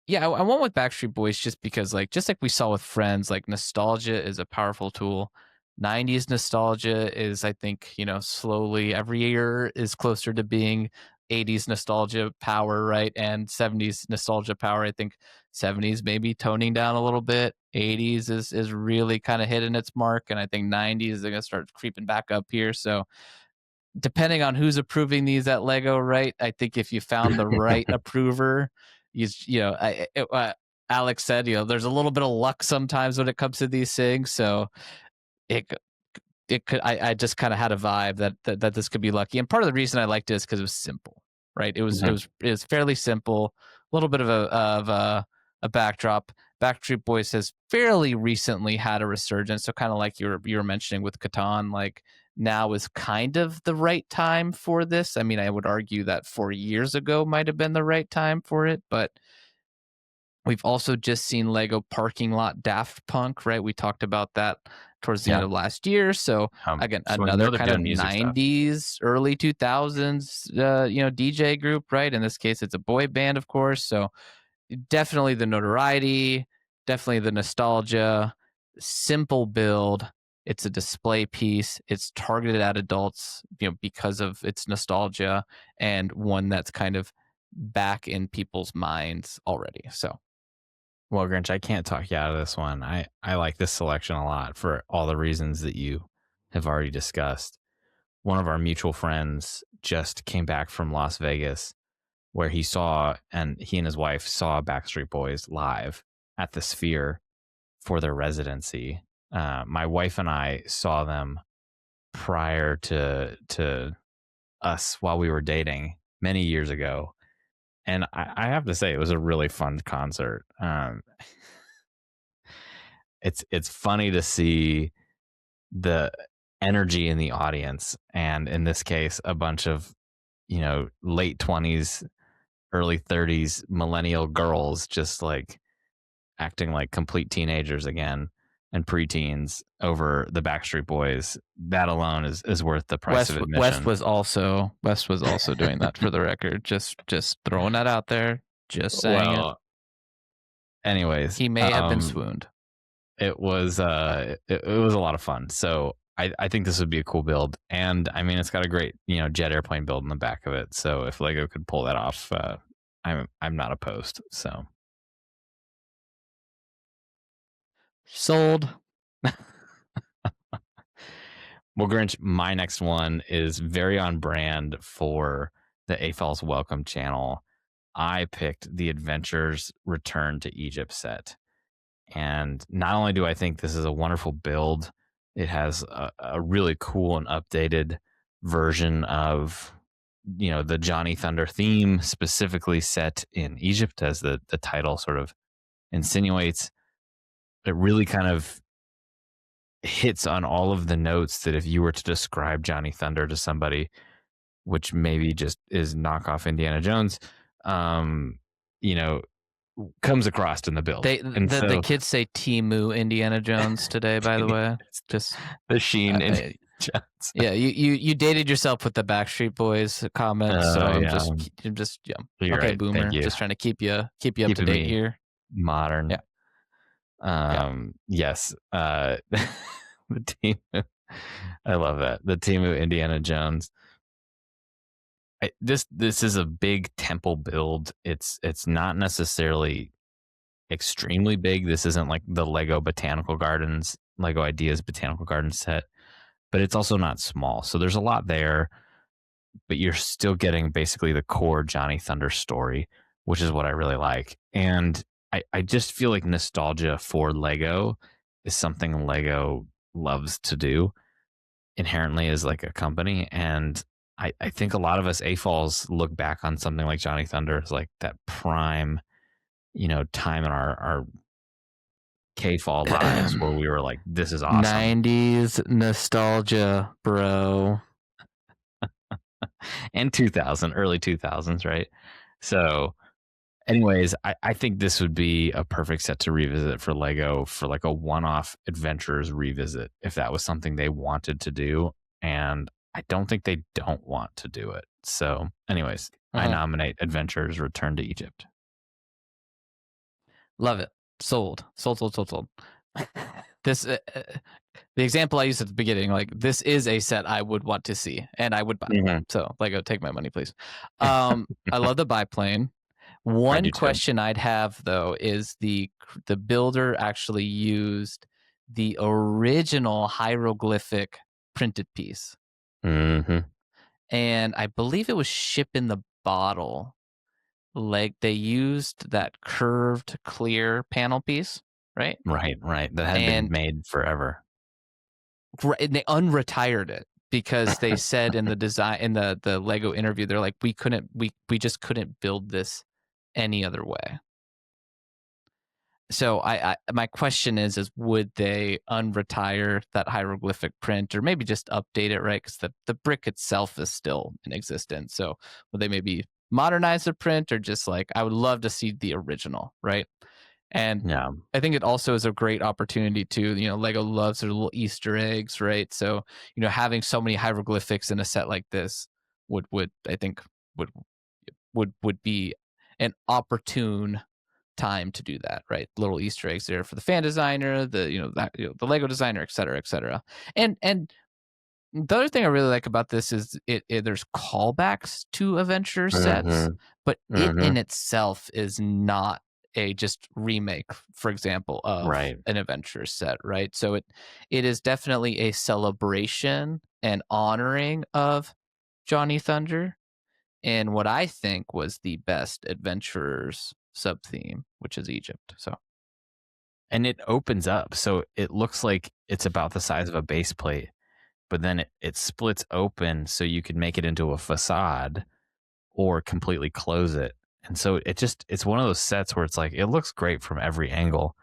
yeah, I went with Backstreet Boys just because, like, just like we saw with Friends, like nostalgia is a powerful tool. 90s nostalgia is, I think, slowly every year is closer to being 80s nostalgia power, right? And 70s nostalgia power. I think 70s maybe toning down a little bit. 80s is really kind of hitting its mark, and I think 90s they're gonna start creeping back up here. So depending on who's approving these at Lego, right? I think if you found the right approver, Alex said, there's a little bit of luck sometimes when it comes to these things. So it it could. I just kind of had a vibe that this could be lucky, and part of the reason I liked it is because it was simple, right? It was fairly simple, a little bit of a backdrop. Backstreet Boys has fairly recently had a resurgence, so kind of like you were mentioning with Catan, like now is kind of the right time for this. I mean, I would argue that 4 years ago might have been the right time for it, but we've also just seen Lego parking lot Daft Punk, right? We talked about that towards the end Yeah. of last year. So again, So we another know they're kind of doing music stuff. 90s, early 2000s, DJ group, right? In this case, it's a boy band, of course. So definitely the notoriety, definitely the nostalgia, simple build. It's a display piece. It's targeted at adults, because of its nostalgia, and one that's kind of back in people's minds already. So Well, Grinch, I can't talk you out of this one. I like this selection a lot for all the reasons that you have already discussed. One of our mutual friends just came back from Las Vegas where he and his wife saw Backstreet Boys live at the Sphere for their residency. My wife and I saw them prior to us while we were dating many years ago. And I have to say, it was a really fun concert. It's funny to see the energy in the audience, and in this case, a bunch of late 20s, early 30s millennial girls just like acting like complete teenagers again and preteens over the Backstreet Boys. That alone is worth the price of admission. West was also doing that for the record. Just throwing that out there. Just saying it. Anyways, He may have been swooned. It was it was a lot of fun. So I think this would be a cool build, and I mean it's got a great jet airplane build in the back of it. So if Lego could pull that off, I'm not opposed. So sold. Well, Grinch, my next one is very on brand for the AFOLs Welcome channel. I picked the Adventures Return to Egypt set. And not only do I think this is a wonderful build, it has a really cool and updated version of the Johnny Thunder theme, specifically set in Egypt, as the title sort of insinuates. It really kind of hits on all of the notes that if you were to describe Johnny Thunder to somebody, which maybe just is knockoff Indiana Jones, comes across in the build. The kids say Timu Indiana Jones today, by the way. Just the Sheen Indiana Jones. Yeah, you dated yourself with the Backstreet Boys comment, so I'm just You're okay, right. boomer. Thank you. Just trying to keep you up to date here. Modern. Yeah. Yes. The team. I love that. The Timu Indiana Jones. This is a big temple build. It's not necessarily extremely big. This isn't like the Lego Ideas Botanical Gardens set, but it's also not small. So there's a lot there. but you're still getting basically the core Johnny Thunder story, which is what I really like. And I just feel like nostalgia for Lego is something Lego loves to do inherently as like a company. And I think a lot of us AFOLs look back on something like Johnny Thunder as like that prime, time in our K-fall lives where we were like, this is awesome. 90s nostalgia, bro. And early 2000s, right? So anyways, I think this would be a perfect set to revisit for Lego for like a one-off adventures revisit if that was something they wanted to do. And I don't think they don't want to do it. So anyways, I nominate Adventures Return to Egypt. Love it. Sold. This the example I used at the beginning, like this is a set I would want to see and I would buy. Mhm. So Lego, take my money, please. I love the biplane. One do too. question I'd have though is the builder actually used the original hieroglyphic printed piece, Mhm. and I believe it was ship in the bottle. Like they used that curved clear panel piece, right? Right. That had been And made forever. and they unretired it because they said in the design in the Lego interview, they're like, we just couldn't build this any other way. So I my question is would they unretire that hieroglyphic print or maybe just update it, right? Because the brick itself is still in existence. So would they maybe modernize the print or just like I would love to see the original, right? And Yeah. I think it also is a great opportunity to, Lego loves their little Easter eggs, right? So, having so many hieroglyphics in a set like this would I think would be an opportune time to do that, right? Little Easter eggs there for the fan designer, the Lego designer, et cetera, et cetera. And the other thing I really like about this is there's callbacks to adventure sets, but it in itself is not a just remake, for example, of Right. an adventure set, right? So it is definitely a celebration and honoring of Johnny Thunder and what I think was the best adventurers sub theme, which is Egypt. So And it opens up. So it looks like it's about the size of a base plate, but then it splits open so you could make it into a facade or completely close it. And so it's one of those sets where it's like it looks great from every angle.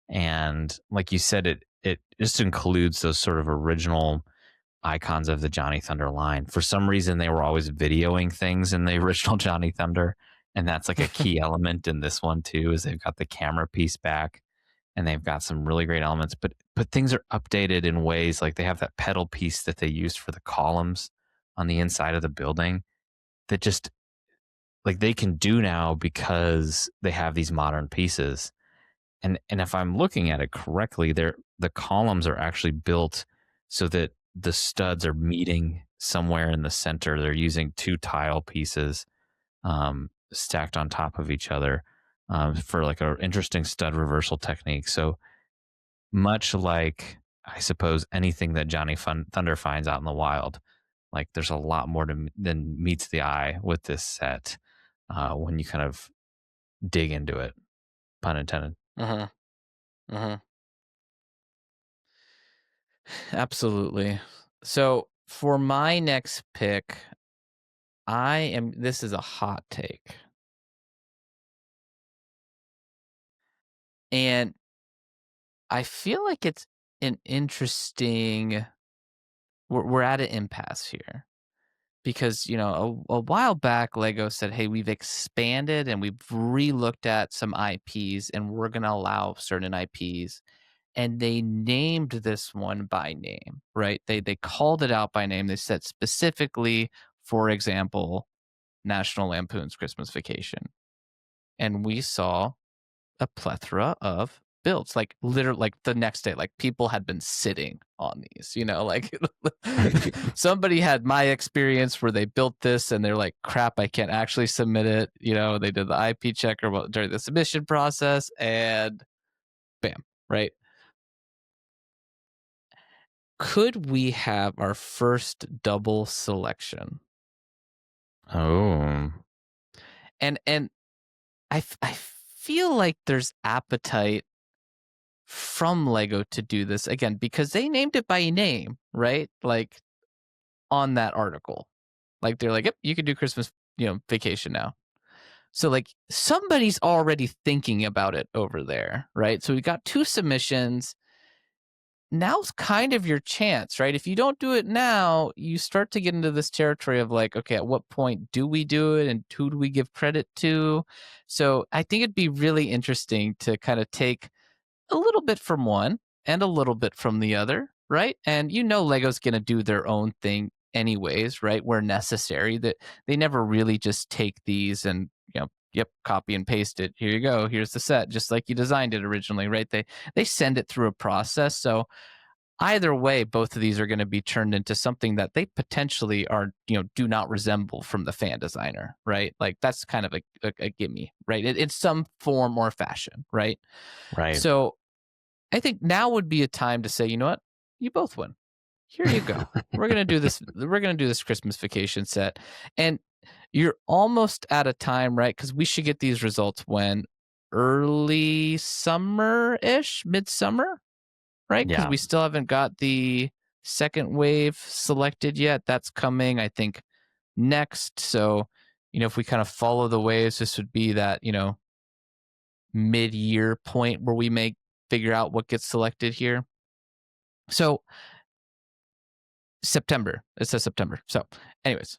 And like you said, it just includes those sort of original icons of the Johnny Thunder line. For some reason they were always videoing things in the original Johnny Thunder. And that's like a key element in this one too, is they've got the camera piece back and they've got some really great elements, but things are updated in ways like they have that pedal piece that they used for the columns on the inside of the building that just like they can do now because they have these modern pieces. And if I'm looking at it correctly, the columns are actually built so that the studs are meeting somewhere in the center. They're using two tile pieces stacked on top of each other for like an interesting stud reversal technique. So much like I suppose anything that Johnny Thunder finds out in the wild, like there's a lot more than meets the eye with this set when you kind of dig into it, pun intended. Absolutely. So for my next pick, this is a hot take. And I feel like it's an interesting, we're at an impasse here because, a while back, Lego said, hey, we've expanded and we've re-looked at some IPs and we're going to allow certain IPs. And they named this one by name, right? They called it out by name. They said specifically, for example, National Lampoon's Christmas Vacation. And we saw a plethora of builds, like literally like the next day, like people had been sitting on these, like somebody had my experience where they built this and they're like, crap, I can't actually submit it. They did the IP checker during the submission process and bam, right? Could we have our first double selection Oh. And I feel like there's appetite from Lego to do this again because they named it by name, right? Like on that article. Like they're like, "Yep, you can do Christmas, vacation now." So like somebody's already thinking about it over there, right? So we got 2 submissions. Now's kind of your chance, right? If you don't do it now, you start to get into this territory of like, okay, at what point do we do it and who do we give credit to? So I think it'd be really interesting to kind of take a little bit from one and a little bit from the other, right? And Lego's going to do their own thing anyways, right? Where necessary, that they never really just take these and, yep, copy and paste it. Here you go. Here's the set, just like you designed it originally, right? They send it through a process. So either way, both of these are going to be turned into something that they potentially are, do not resemble from the fan designer, right? Like that's kind of a gimme, right? In some form or fashion, right? Right. So I think now would be a time to say, you know what? You both win. Here you go. We're gonna do this. We're gonna do this Christmas vacation set, and you're almost at a time, right? Because we should get these results when early summer-ish, midsummer, right? Because Yeah. we still haven't got the second wave selected yet. That's coming, I think, next. So, if we kind of follow the waves, this would be that mid-year point where we may figure out what gets selected here. So September. It says September. So, anyways,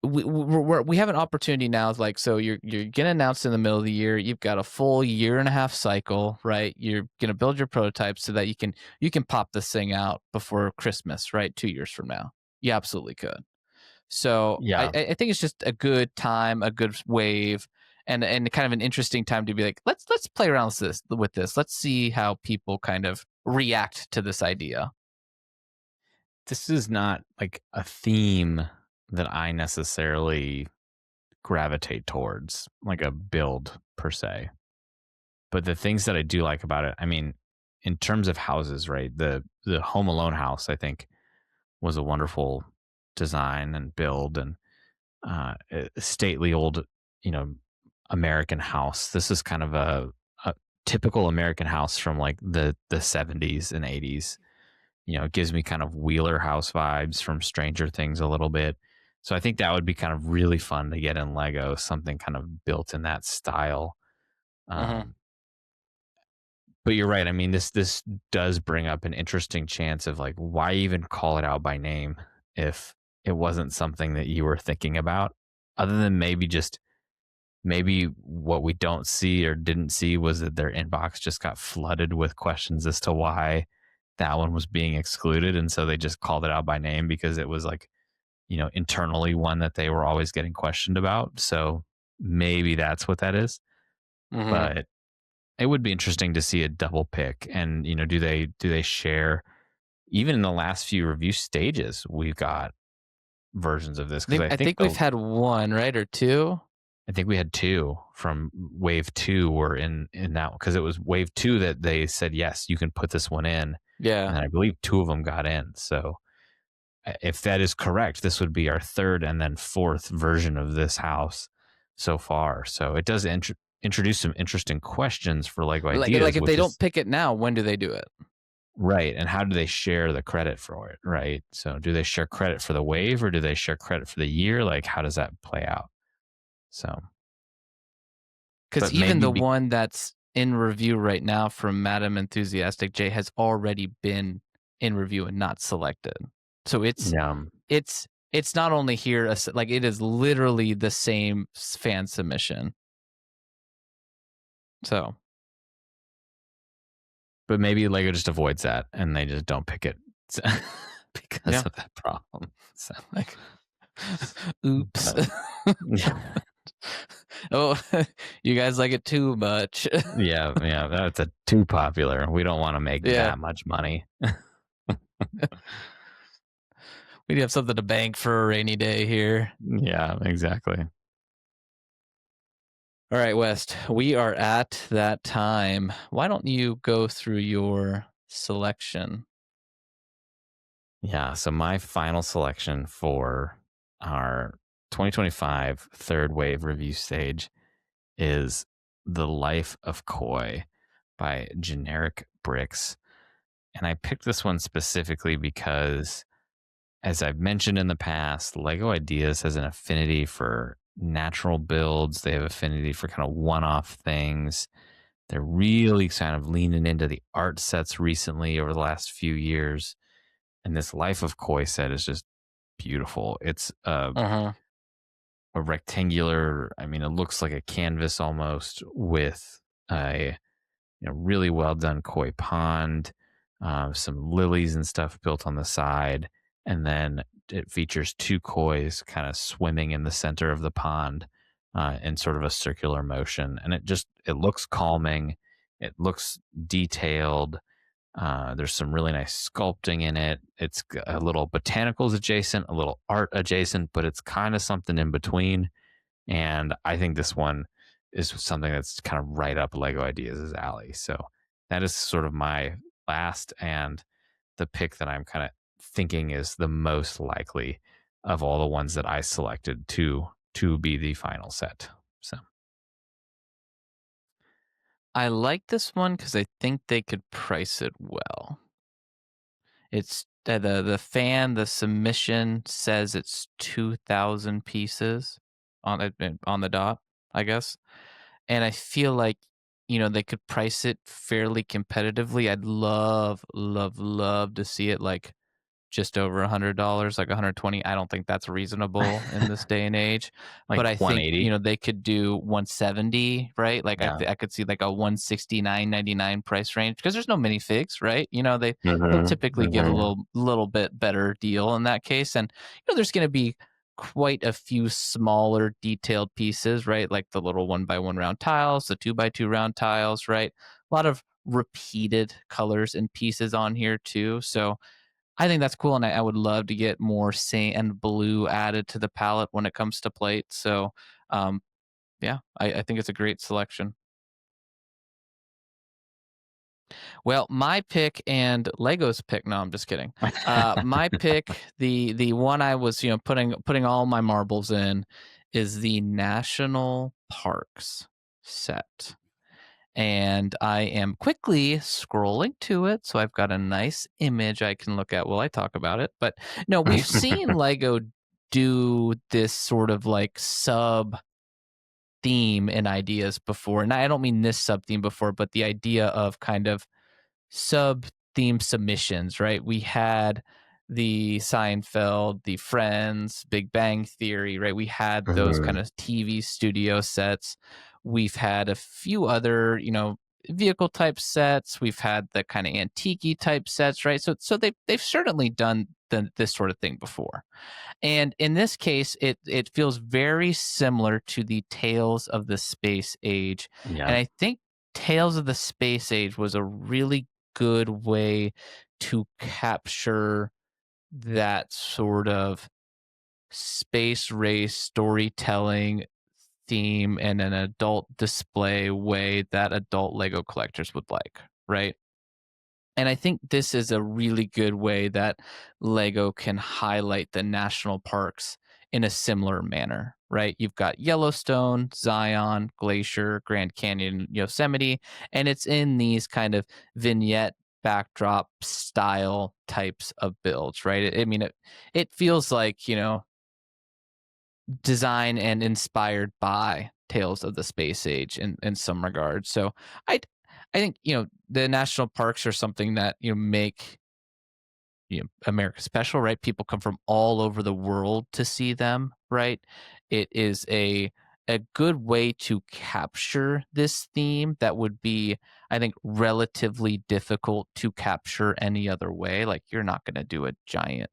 we have an opportunity now. Like, so you're gonna announce in the middle of the year. You've got a full year and a half cycle, right? You're gonna build your prototypes so that you can pop this thing out before Christmas, right? 2 years from now, you absolutely could. So Yeah. I think it's just a good time, a good wave, and kind of an interesting time to be like, let's play around with this. Let's see how people kind of react to this idea. This is not like a theme that I necessarily gravitate towards, like a build per se. But the things that I do like about it, I mean, in terms of houses, right? The Home Alone house, I think, was a wonderful design and build, and a stately old, American house. This is kind of a typical American house from like the 70s and 80s. It gives me kind of Wheeler House vibes from Stranger Things a little bit. So I think that would be kind of really fun to get in Lego, something kind of built in that style. Um, but you're right. I mean, this does bring up an interesting chance of like, why even call it out by name if it wasn't something that you were thinking about, other than maybe what we don't see or didn't see was that their inbox just got flooded with questions as to why that one was being excluded, and so they just called it out by name because it was like, internally one that they were always getting questioned about. So maybe that's what that is. But it would be interesting to see a double pick, and do they share, even in the last few review stages we've got versions of this, because I think we've had one, right, or two. I think we had 2 from wave 2 were in that, because it was wave 2 that they said, yes, you can put this one in. Yeah. And I believe 2 of them got in. So if that is correct, this would be our 3rd and then 4th version of this house so far. So it does introduce some interesting questions for Lego ideas. Like if they don't pick it now, when do they do it? Right. And how do they share the credit for it? Right. So do they share credit for the wave, or do they share credit for the year? Like, how does that play out? So, because even the one that's in review right now from Madam Enthusiastic J has already been in review and not selected. So it's not only here, like it is literally the same fan submission. So, but maybe Lego just avoids that and they just don't pick it because of that problem. So, like, oops. Yeah. Oh, you guys like it too much. yeah, that's too popular. We don't want to make that much money. We'd have something to bank for a rainy day here. Yeah, exactly. All right, West, we are at that time. Why don't you go through your selection? Yeah. So my final selection for our 2025 third wave review stage is The Life of Koi by Generic Bricks. And I picked this one specifically because, as I've mentioned in the past, Lego Ideas has an affinity for natural builds. They have affinity for kind of one-off things. They're really kind of leaning into the art sets recently over the last few years. And this Life of Koi set is just beautiful. It's a rectangular, I mean, it looks like a canvas almost, with a really well done koi pond, some lilies and stuff built on the side, and then it features two kois kind of swimming in the center of the pond in sort of a circular motion, and it looks calming, it looks detailed. There's some really nice sculpting in it. It's a little botanicals adjacent, a little art adjacent, but it's kind of something in between. And I think this one is something that's kind of right up Lego Ideas' alley. So that is sort of my last and the pick that I'm kind of thinking is the most likely of all the ones that I selected to be the final set. So I like this one because I think they could price it well. It's the submission says it's 2,000 pieces on the dot, I guess. And I feel like, they could price it fairly competitively. I'd love, love, love to see it like just over $100, like 120. I don't think that's reasonable in this day and age. like But I think, 180. they could do 170, right? Like Yeah. I could see like a 169.99 price range because there's no minifigs, right? They'll Hmm. typically give a Hmm. little bit better deal in that case. And there's going to be quite a few smaller detailed pieces, right? Like the little 1x1 round tiles, the 2x2 round tiles, right? A lot of repeated colors and pieces on here too. So I think that's cool, and I would love to get more sand blue added to the palette when it comes to plate. So, um, yeah, I think it's a great selection. Well, my pick and Lego's pick. No, I'm just kidding. My pick, the one I was putting all my marbles in, is the National Parks set. And I am quickly scrolling to it. So I've got a nice image I can look at while I talk about it. But no, we've seen Lego do this sort of like sub theme and ideas before. And I don't mean this sub theme before, but the idea of kind of sub theme submissions, right? We had the Seinfeld, the Friends, Big Bang Theory, right? We had those Hmm. kind of TV studio sets. We've had a few other, vehicle type sets. We've had the kind of antique type sets, right? So they've certainly done this sort of thing before. And in this case, it feels very similar to the Tales of the Space Age. And Yeah. I think Tales of the Space Age was a really good way to capture that sort of space race storytelling theme in an adult display way that adult Lego collectors would like, right? And I think this is a really good way that Lego can highlight the national parks in a similar manner, right? You've got Yellowstone, Zion, Glacier, Grand Canyon, Yosemite, and it's in these kind of vignette backdrop style types of builds, right? I mean, it feels like, design and inspired by Tales of the Space Age in some regards. So I I think the national parks are something that make America special, right? People come from all over the world to see them, right? It is a good way to capture this theme that would be, I think, relatively difficult to capture any other way. Like you're not going to do a giant,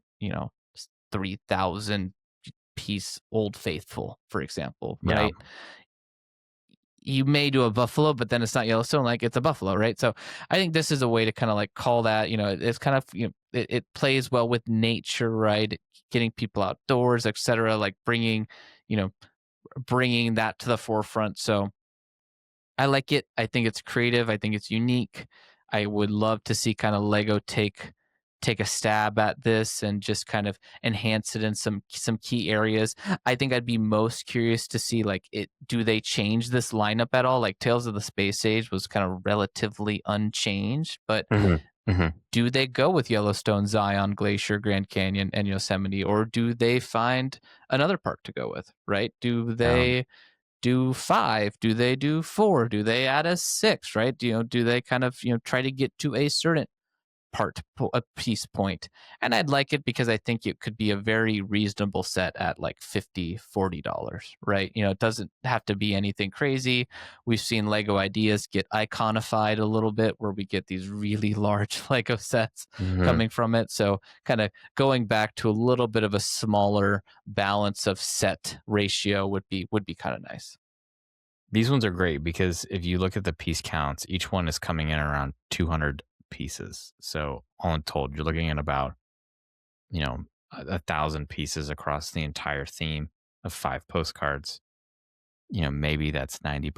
3,000 piece Old Faithful, for example, Yeah. right? You may do a buffalo, but then it's not Yellowstone, like it's a buffalo, right? So I think this is a way to kind of like call that, it's kind of, it plays well with nature, right? Getting people outdoors, etc., like you know, bringing that to the forefront. So I like it. I think it's creative. I think it's unique. I would love to see kind of Lego take take a stab at this and just kind of enhance it in some key areas. I think I'd be most curious to see like do they change this lineup at all? Like Tales of the Space Age was kind of relatively unchanged, but do they go with Yellowstone, Zion, Glacier, Grand Canyon, and Yosemite, or do they find another park to go with, right? Do they do 5? Do they do 4? Do they add a 6, right? Do they kind of, try to get to a certain a piece point? And I'd like it because I think it could be a very reasonable set at like $50-$40, right? It doesn't have to be anything crazy. We've seen Lego ideas get iconified a little bit where we get these really large Lego sets coming from it. So kind of going back to a little bit of a smaller balance of set ratio would be kind of nice. These ones are great because if you look at the piece counts, each one is coming in around 200 pieces. So all in told, you're looking at about 1,000 pieces across the entire theme of 5 postcards. Maybe that's $90,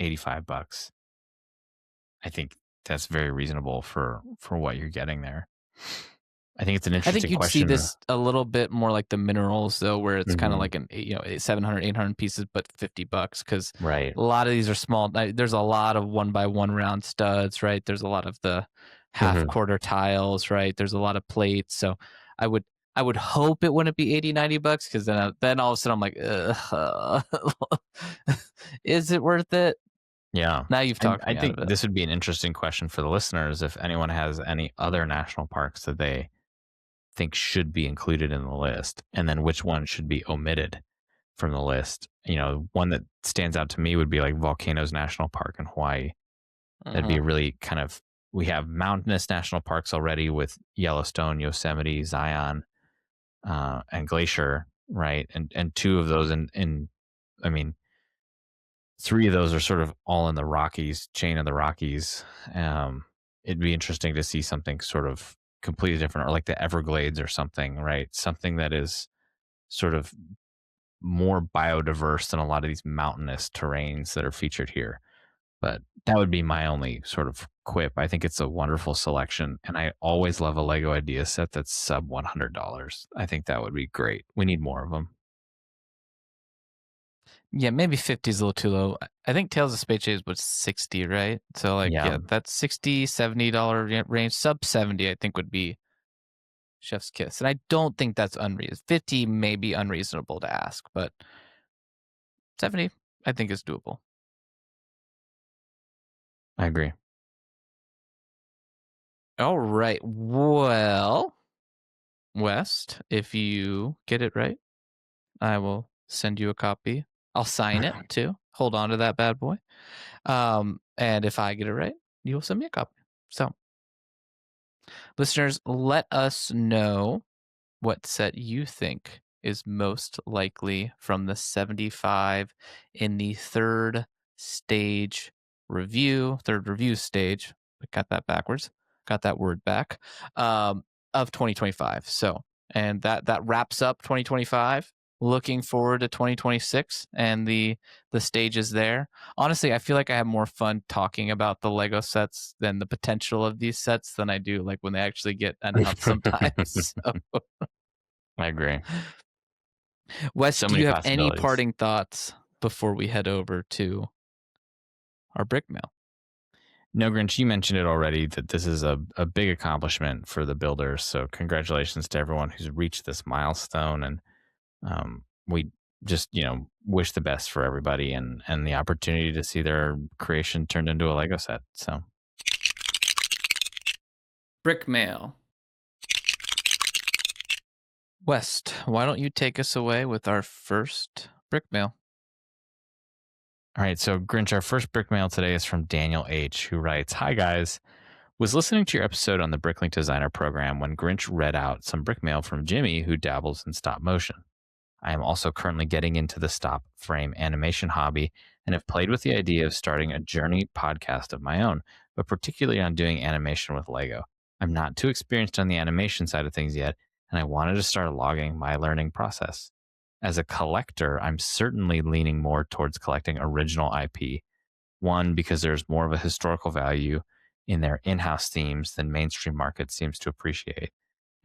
$85. I think that's very reasonable for what you're getting there. I think it's an interesting I think you'd question. see this a little bit more like the minerals, though, where it's kind of like 700, 800 pieces, but $50 because right. A lot of these are small. There's a lot of 1x1 round studs, right? There's a lot of the half quarter tiles, right? There's a lot of plates. So I would hope it wouldn't be $80, $90 because then all of a sudden I'm like, is it worth it? Yeah. Now you've talked me I think out of it. this would be an interesting question for the listeners. If anyone has any other national parks that they think should be included in the list, and then which one should be omitted from the list. One that stands out to me would be like Volcanoes National Park in Hawaii. That'd be really kind of, we have mountainous national parks already with Yellowstone, Yosemite, Zion, and Glacier, right? And 2 of those I mean, 3 of those are sort of all in the Rockies, chain of the Rockies. It'd be interesting to see something sort of completely different, or like the Everglades or something, right? Something that is sort of more biodiverse than a lot of these mountainous terrains that are featured here. But that would be my only sort of quip. I think it's a wonderful selection, and I always love a Lego idea set that's sub $100. I think that would be great. We need more of them. Yeah, maybe 50 is a little too low. I think Tales of Space Age was 60, right? So that's $60, $70 range. Sub 70, I think, would be chef's kiss. And I don't think that's unreasonable. 50 may be unreasonable to ask, but 70, I think, is doable. I agree. All right. Well, West, if you get it right, I will send you a copy. I'll sign it too. Hold on to that bad boy. And if I get it right, you'll send me a copy. So, listeners, let us know what set you think is most likely from the 75 in the third review stage. I got that backwards. Got that word back. Of 2025. So, and that wraps up 2025. Looking forward to 2026 and the stages there. Honestly, I feel like I have more fun talking about the Lego sets than the potential of these sets than I do like when they actually get announced sometimes. So. I agree. Wes, do you have any parting thoughts before we head over to our brick mail? No, Grinch, you mentioned it already that this is a big accomplishment for the builders. So congratulations to everyone who's reached this milestone. And we just, wish the best for everybody and the opportunity to see their creation turned into a Lego set. So. Brick mail. West, why don't you take us away with our first brick mail? All right, so Grinch, our first brick mail today is from Daniel H., who writes, "Hi guys, was listening to your episode on the Bricklink Designer program when Grinch read out some brick mail from Jimmy, who dabbles in stop motion. I am also currently getting into the stop frame animation hobby and have played with the idea of starting a journey podcast of my own, but particularly on doing animation with Lego. I'm not too experienced on the animation side of things yet, and I wanted to start logging my learning process. As a collector, I'm certainly leaning more towards collecting original IP. One, because there's more of a historical value, in their in-house themes than mainstream market seems to appreciate.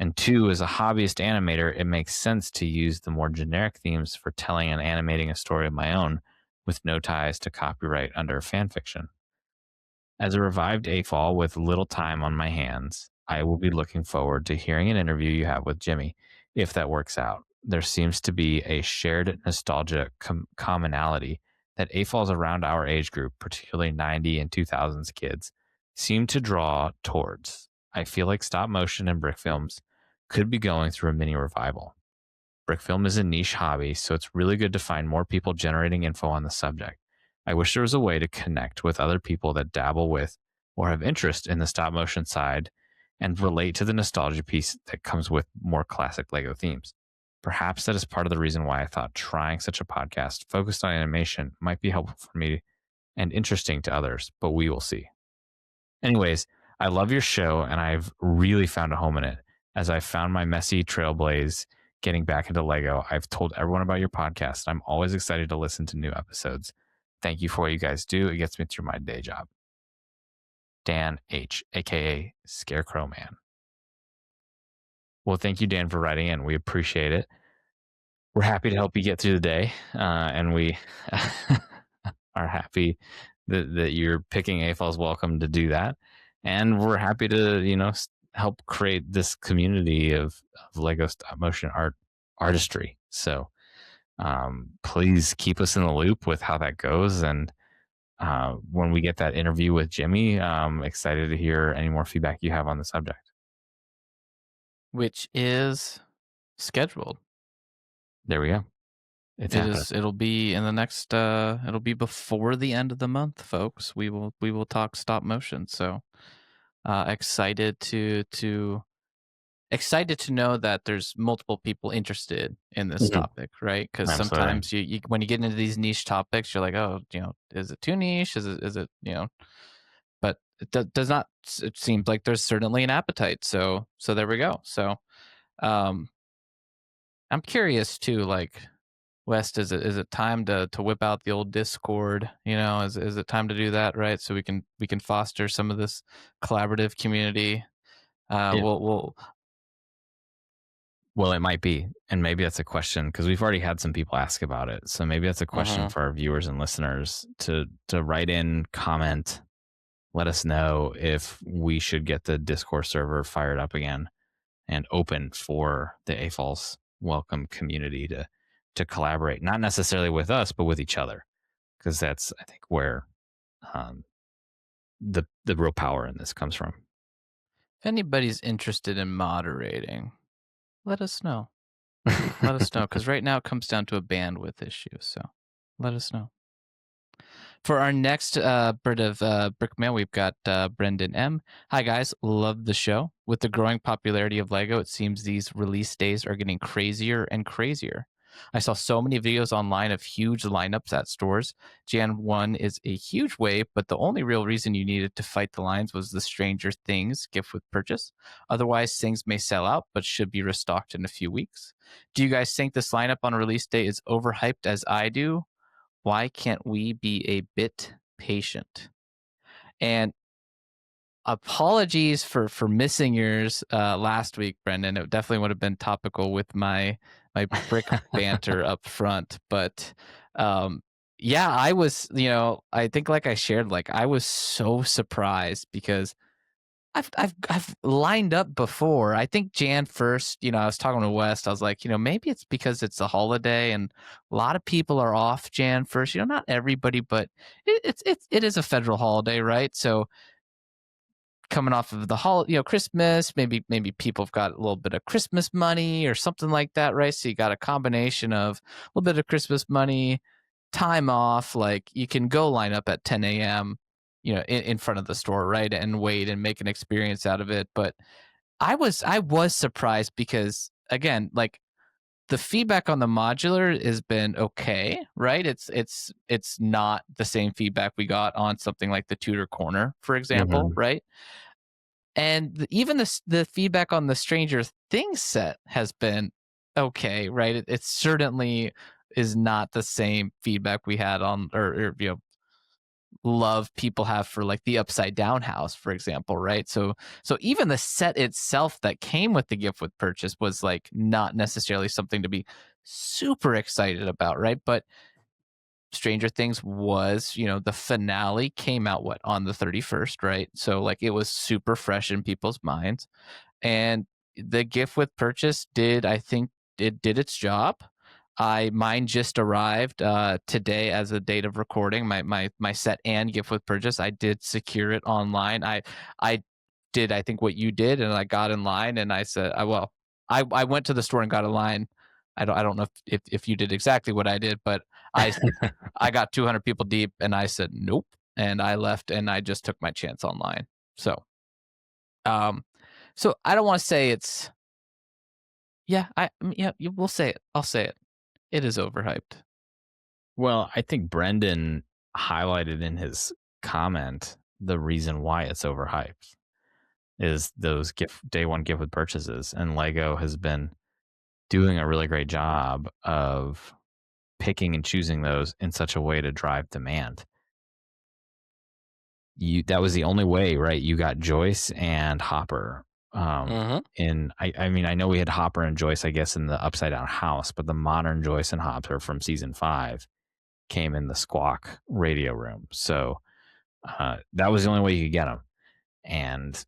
And 2, as a hobbyist animator, it makes sense to use the more generic themes for telling and animating a story of my own with no ties to copyright under fan fiction. As a revived AFOL with little time on my hands, I will be looking forward to hearing an interview you have with Jimmy, if that works out. There seems to be a shared nostalgia commonality that AFOLs around our age group, particularly 90 and 2000s kids, seem to draw towards. I feel like stop motion and brick films could be going through a mini revival. Brick film is a niche hobby, so it's really good to find more people generating info on the subject. I wish there was a way to connect with other people that dabble with or have interest in the stop motion side and relate to the nostalgia piece that comes with more classic Lego themes. Perhaps that is part of the reason why I thought trying such a podcast focused on animation might be helpful for me and interesting to others, but we will see. Anyways, I love your show and I've really found a home in it. As I found my messy trailblaze getting back into Lego, I've told everyone about your podcast. I'm always excited to listen to new episodes. Thank you for what you guys do. It gets me through my day job. Dan H, aka Scarecrow Man. Well, thank you, Dan, for writing in. We appreciate it. We're happy to help you get through the day, and we are happy that you're picking AFOLs Welcome to do that. And we're happy to, help create this community of Lego stop motion artistry. So please keep us in the loop with how that goes. And when we get that interview with Jimmy, I'm excited to hear any more feedback you have on the subject. Which is scheduled. There we go. It'll be in the next. It'll be before the end of the month, folks. We will talk stop motion. So excited to know that there's multiple people interested in this topic, right? Because sometimes you when you get into these niche topics, you're like, oh, is it too niche? Is it But it does not. It seems like there's certainly an appetite. So there we go. So I'm curious too, like, West, is it time to whip out the old Discord? Is it time to do that, right? So we can foster some of this collaborative community. We'll Well, it might be, and maybe that's a question because we've already had some people ask about it. So maybe that's a question for our viewers and listeners to write in, comment, let us know if we should get the Discord server fired up again and open for the AFOLs Welcome community to collaborate, not necessarily with us, but with each other, because that's, I think, where the real power in this comes from. If anybody's interested in moderating, let us know. Let us know, because right now it comes down to a bandwidth issue. So let us know. For our next bit of Brickmail, we've got Brendan M. Hi, guys. Love the show. With the growing popularity of Lego, it seems these release days are getting crazier and crazier. I saw so many videos online of huge lineups at stores. Jan 1 is a huge wave, but the only real reason you needed to fight the lines was the Stranger Things gift with purchase. Otherwise, things may sell out, but should be restocked in a few weeks. Do you guys think this lineup on release day is overhyped as I do? Why can't we be a bit patient? And apologies for missing yours last week, Brendan. It definitely would have been topical with my brick banter up front. But yeah, I was, I think like I shared, like I was so surprised because I've lined up before. I think Jan 1st, I was talking to West. I was like, maybe it's because it's a holiday and a lot of people are off Jan 1st. Not everybody, but it is a federal holiday, right? So coming off of the holiday, Christmas, maybe people have got a little bit of Christmas money or something like that, right? So you got a combination of a little bit of Christmas money, time off. Like you can go line up at 10 a.m. In front of the store, right, and wait and make an experience out of it. But I was surprised because again, like the feedback on the modular has been okay, right? It's not the same feedback we got on something like the Tudor Corner, for example, right? And even the feedback on the Stranger Things set has been okay, right? It certainly is not the same feedback we had on, or love people have for like the upside down house, for example, right? So even the set itself that came with the gift with purchase was like not necessarily something to be super excited about, right? But Stranger Things was, the finale came out on the 31st, right? So like it was super fresh in people's minds. And the gift with purchase I think it did its job. Mine just arrived today as a date of recording. My set and gift with purchase. I did secure it online. I did I think what you did, and I got in line, and I said, I went to the store and got in line. I don't know if you did exactly what I did, but I I got 200 people deep, and I said nope, and I left, and I just took my chance online. So, so I don't want to say it's we'll say it. I'll say it. It is overhyped. Well, I think Brendan highlighted in his comment the reason why it's overhyped is those day one gift with purchases, and Lego has been doing a really great job of picking and choosing those in such a way to drive demand. That was the only way, right? You got Joyce and Hopper. And I mean, I know we had Hopper and Joyce, I guess, in the Upside Down House, but the modern Joyce and Hopper from season 5 came in the Squawk radio room. So that was the only way you could get them. And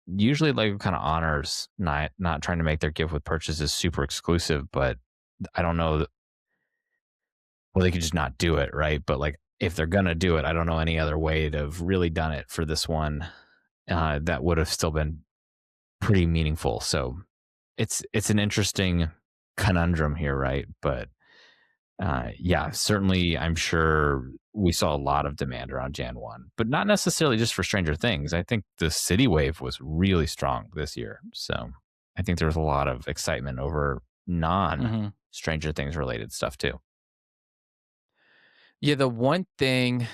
usually Lego kind of honors not trying to make their gift with purchases super exclusive, but I don't know. Well, they could just not do it, right? But like, if they're gonna do it, I don't know any other way to have really done it for this one that would have still been pretty meaningful. So it's an interesting conundrum here, right? But yeah, certainly I'm sure we saw a lot of demand around Jan 1, but not necessarily just for Stranger Things. I think the City Wave was really strong this year. So I think there was a lot of excitement over non-Stranger Things related stuff too. Yeah, the one thing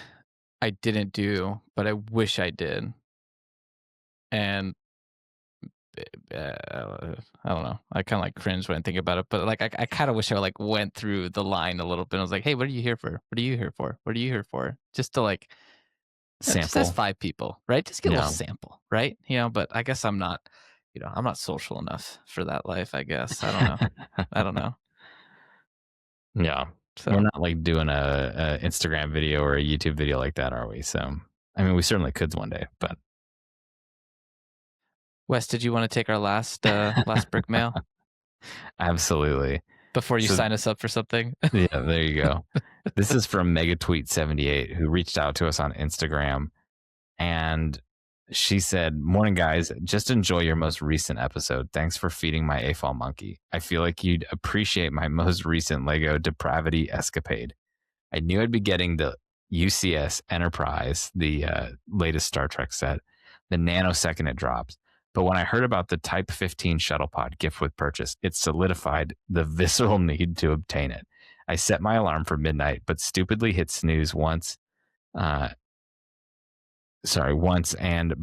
I didn't do, but I wish I did, and I don't know. I kind of like cringe when I think about it, but like I kind of wish I like went through the line a little bit. I was like, hey, what are you here for? What are you here for? What are you here for? Just to like Sample. Just as 5 people, right? Just get a little sample, right? But I guess I'm not, I'm not social enough for that life. I guess I don't know. I don't know. Yeah. So we're not like doing a Instagram video or a YouTube video like that, are we? So, I mean, we certainly could one day, but. Wes, did you want to take our last brick mail? Absolutely. Before you sign us up for something? Yeah, there you go. This is from Megatweet78, who reached out to us on Instagram. And she said, "Morning, guys. Just enjoy your most recent episode. Thanks for feeding my AFOL monkey. I feel like you'd appreciate my most recent Lego depravity escapade. I knew I'd be getting the UCS Enterprise, the latest Star Trek set, the nanosecond it drops. But when I heard about the Type 15 shuttle pod gift with purchase, it solidified the visceral need to obtain it. I set my alarm for midnight, but stupidly hit snooze once, and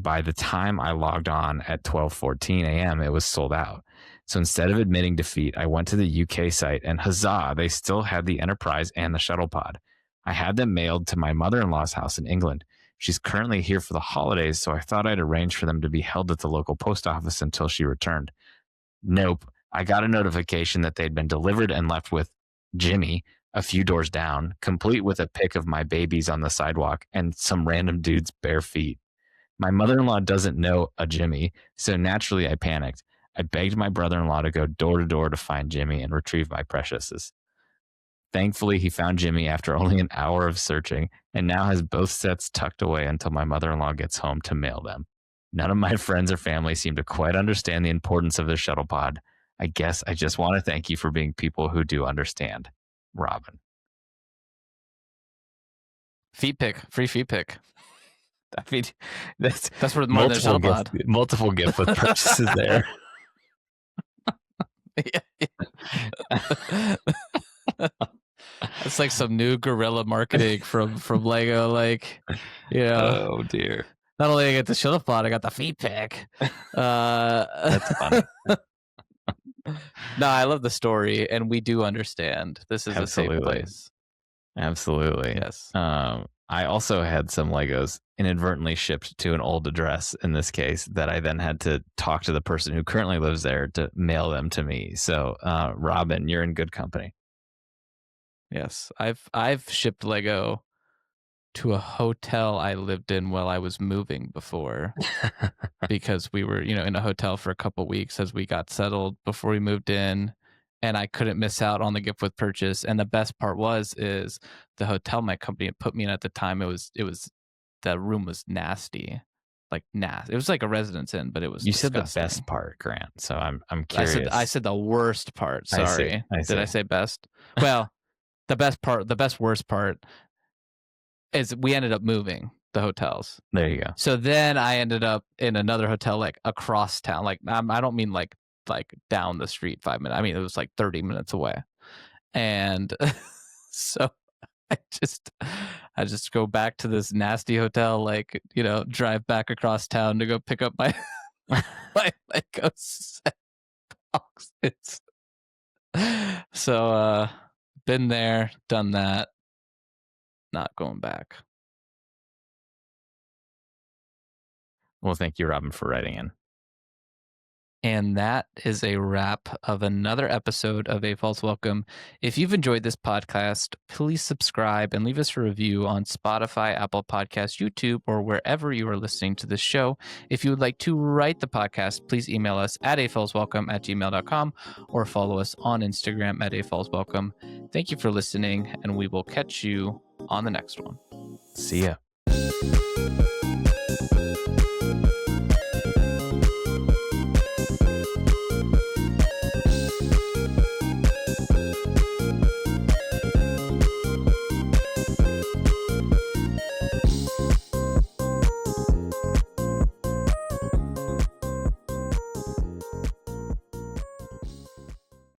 by the time I logged on at 12:14 a.m., it was sold out. So instead of admitting defeat, I went to the UK site, and huzzah, they still had the Enterprise and the shuttle pod. I had them mailed to my mother-in-law's house in England. She's currently here for the holidays, so I thought I'd arrange for them to be held at the local post office until she returned. Nope. I got a notification that they'd been delivered and left with Jimmy a few doors down, complete with a pic of my babies on the sidewalk and some random dude's bare feet. My mother-in-law doesn't know a Jimmy, so naturally I panicked. I begged my brother-in-law to go door to door to find Jimmy and retrieve my preciouses. Thankfully, he found Jimmy after only an hour of searching and now has both sets tucked away until my mother-in-law gets home to mail them. None of my friends or family seem to quite understand the importance of the shuttle pod. I guess I just want to thank you for being people who do understand. Robin. Feet pick, free feet pick. I mean, that's worth more than a shuttle pod. Multiple gift with purchases there. It's like some new guerrilla marketing from Lego. Like, oh dear. Not only I get the shuttle pod, I got the feet pick. That's funny. No, I love the story, and we do understand. This is a safe place. Absolutely. Yes. I also had some Legos inadvertently shipped to an old address in this case that I then had to talk to the person who currently lives there to mail them to me. So, Robin, you're in good company. Yes, I've shipped Lego to a hotel I lived in while I was moving before, because we were, in a hotel for a couple weeks as we got settled before we moved in, and I couldn't miss out on the gift with purchase. And the best part is the hotel my company had put me in at the time. It was the room was nasty, like nasty. It was like a residence inn, but it was. You disgusting. said the best part, Grant. So I'm curious. I said the worst part. Sorry, I see. Did I say best? Well, the worst part is we ended up moving the hotels. There you go. So then I ended up in another hotel like across town. Like I don't mean like down the street 5 minutes. I mean it was like 30 minutes away. And so I just go back to this nasty hotel, like, drive back across town to go pick up my my Lego set boxes. So been there, done that. Not going back. Well, thank you, Robin, for writing in. And that is a wrap of another episode of AFOLs Welcome. If you've enjoyed this podcast, please subscribe and leave us a review on Spotify, Apple Podcasts, YouTube, or wherever you are listening to this show. If you would like to write the podcast, please email us at afolswelcome@gmail.com or follow us on Instagram at AFOLsWelcome. Thank you for listening, and we will catch you on the next one. See ya.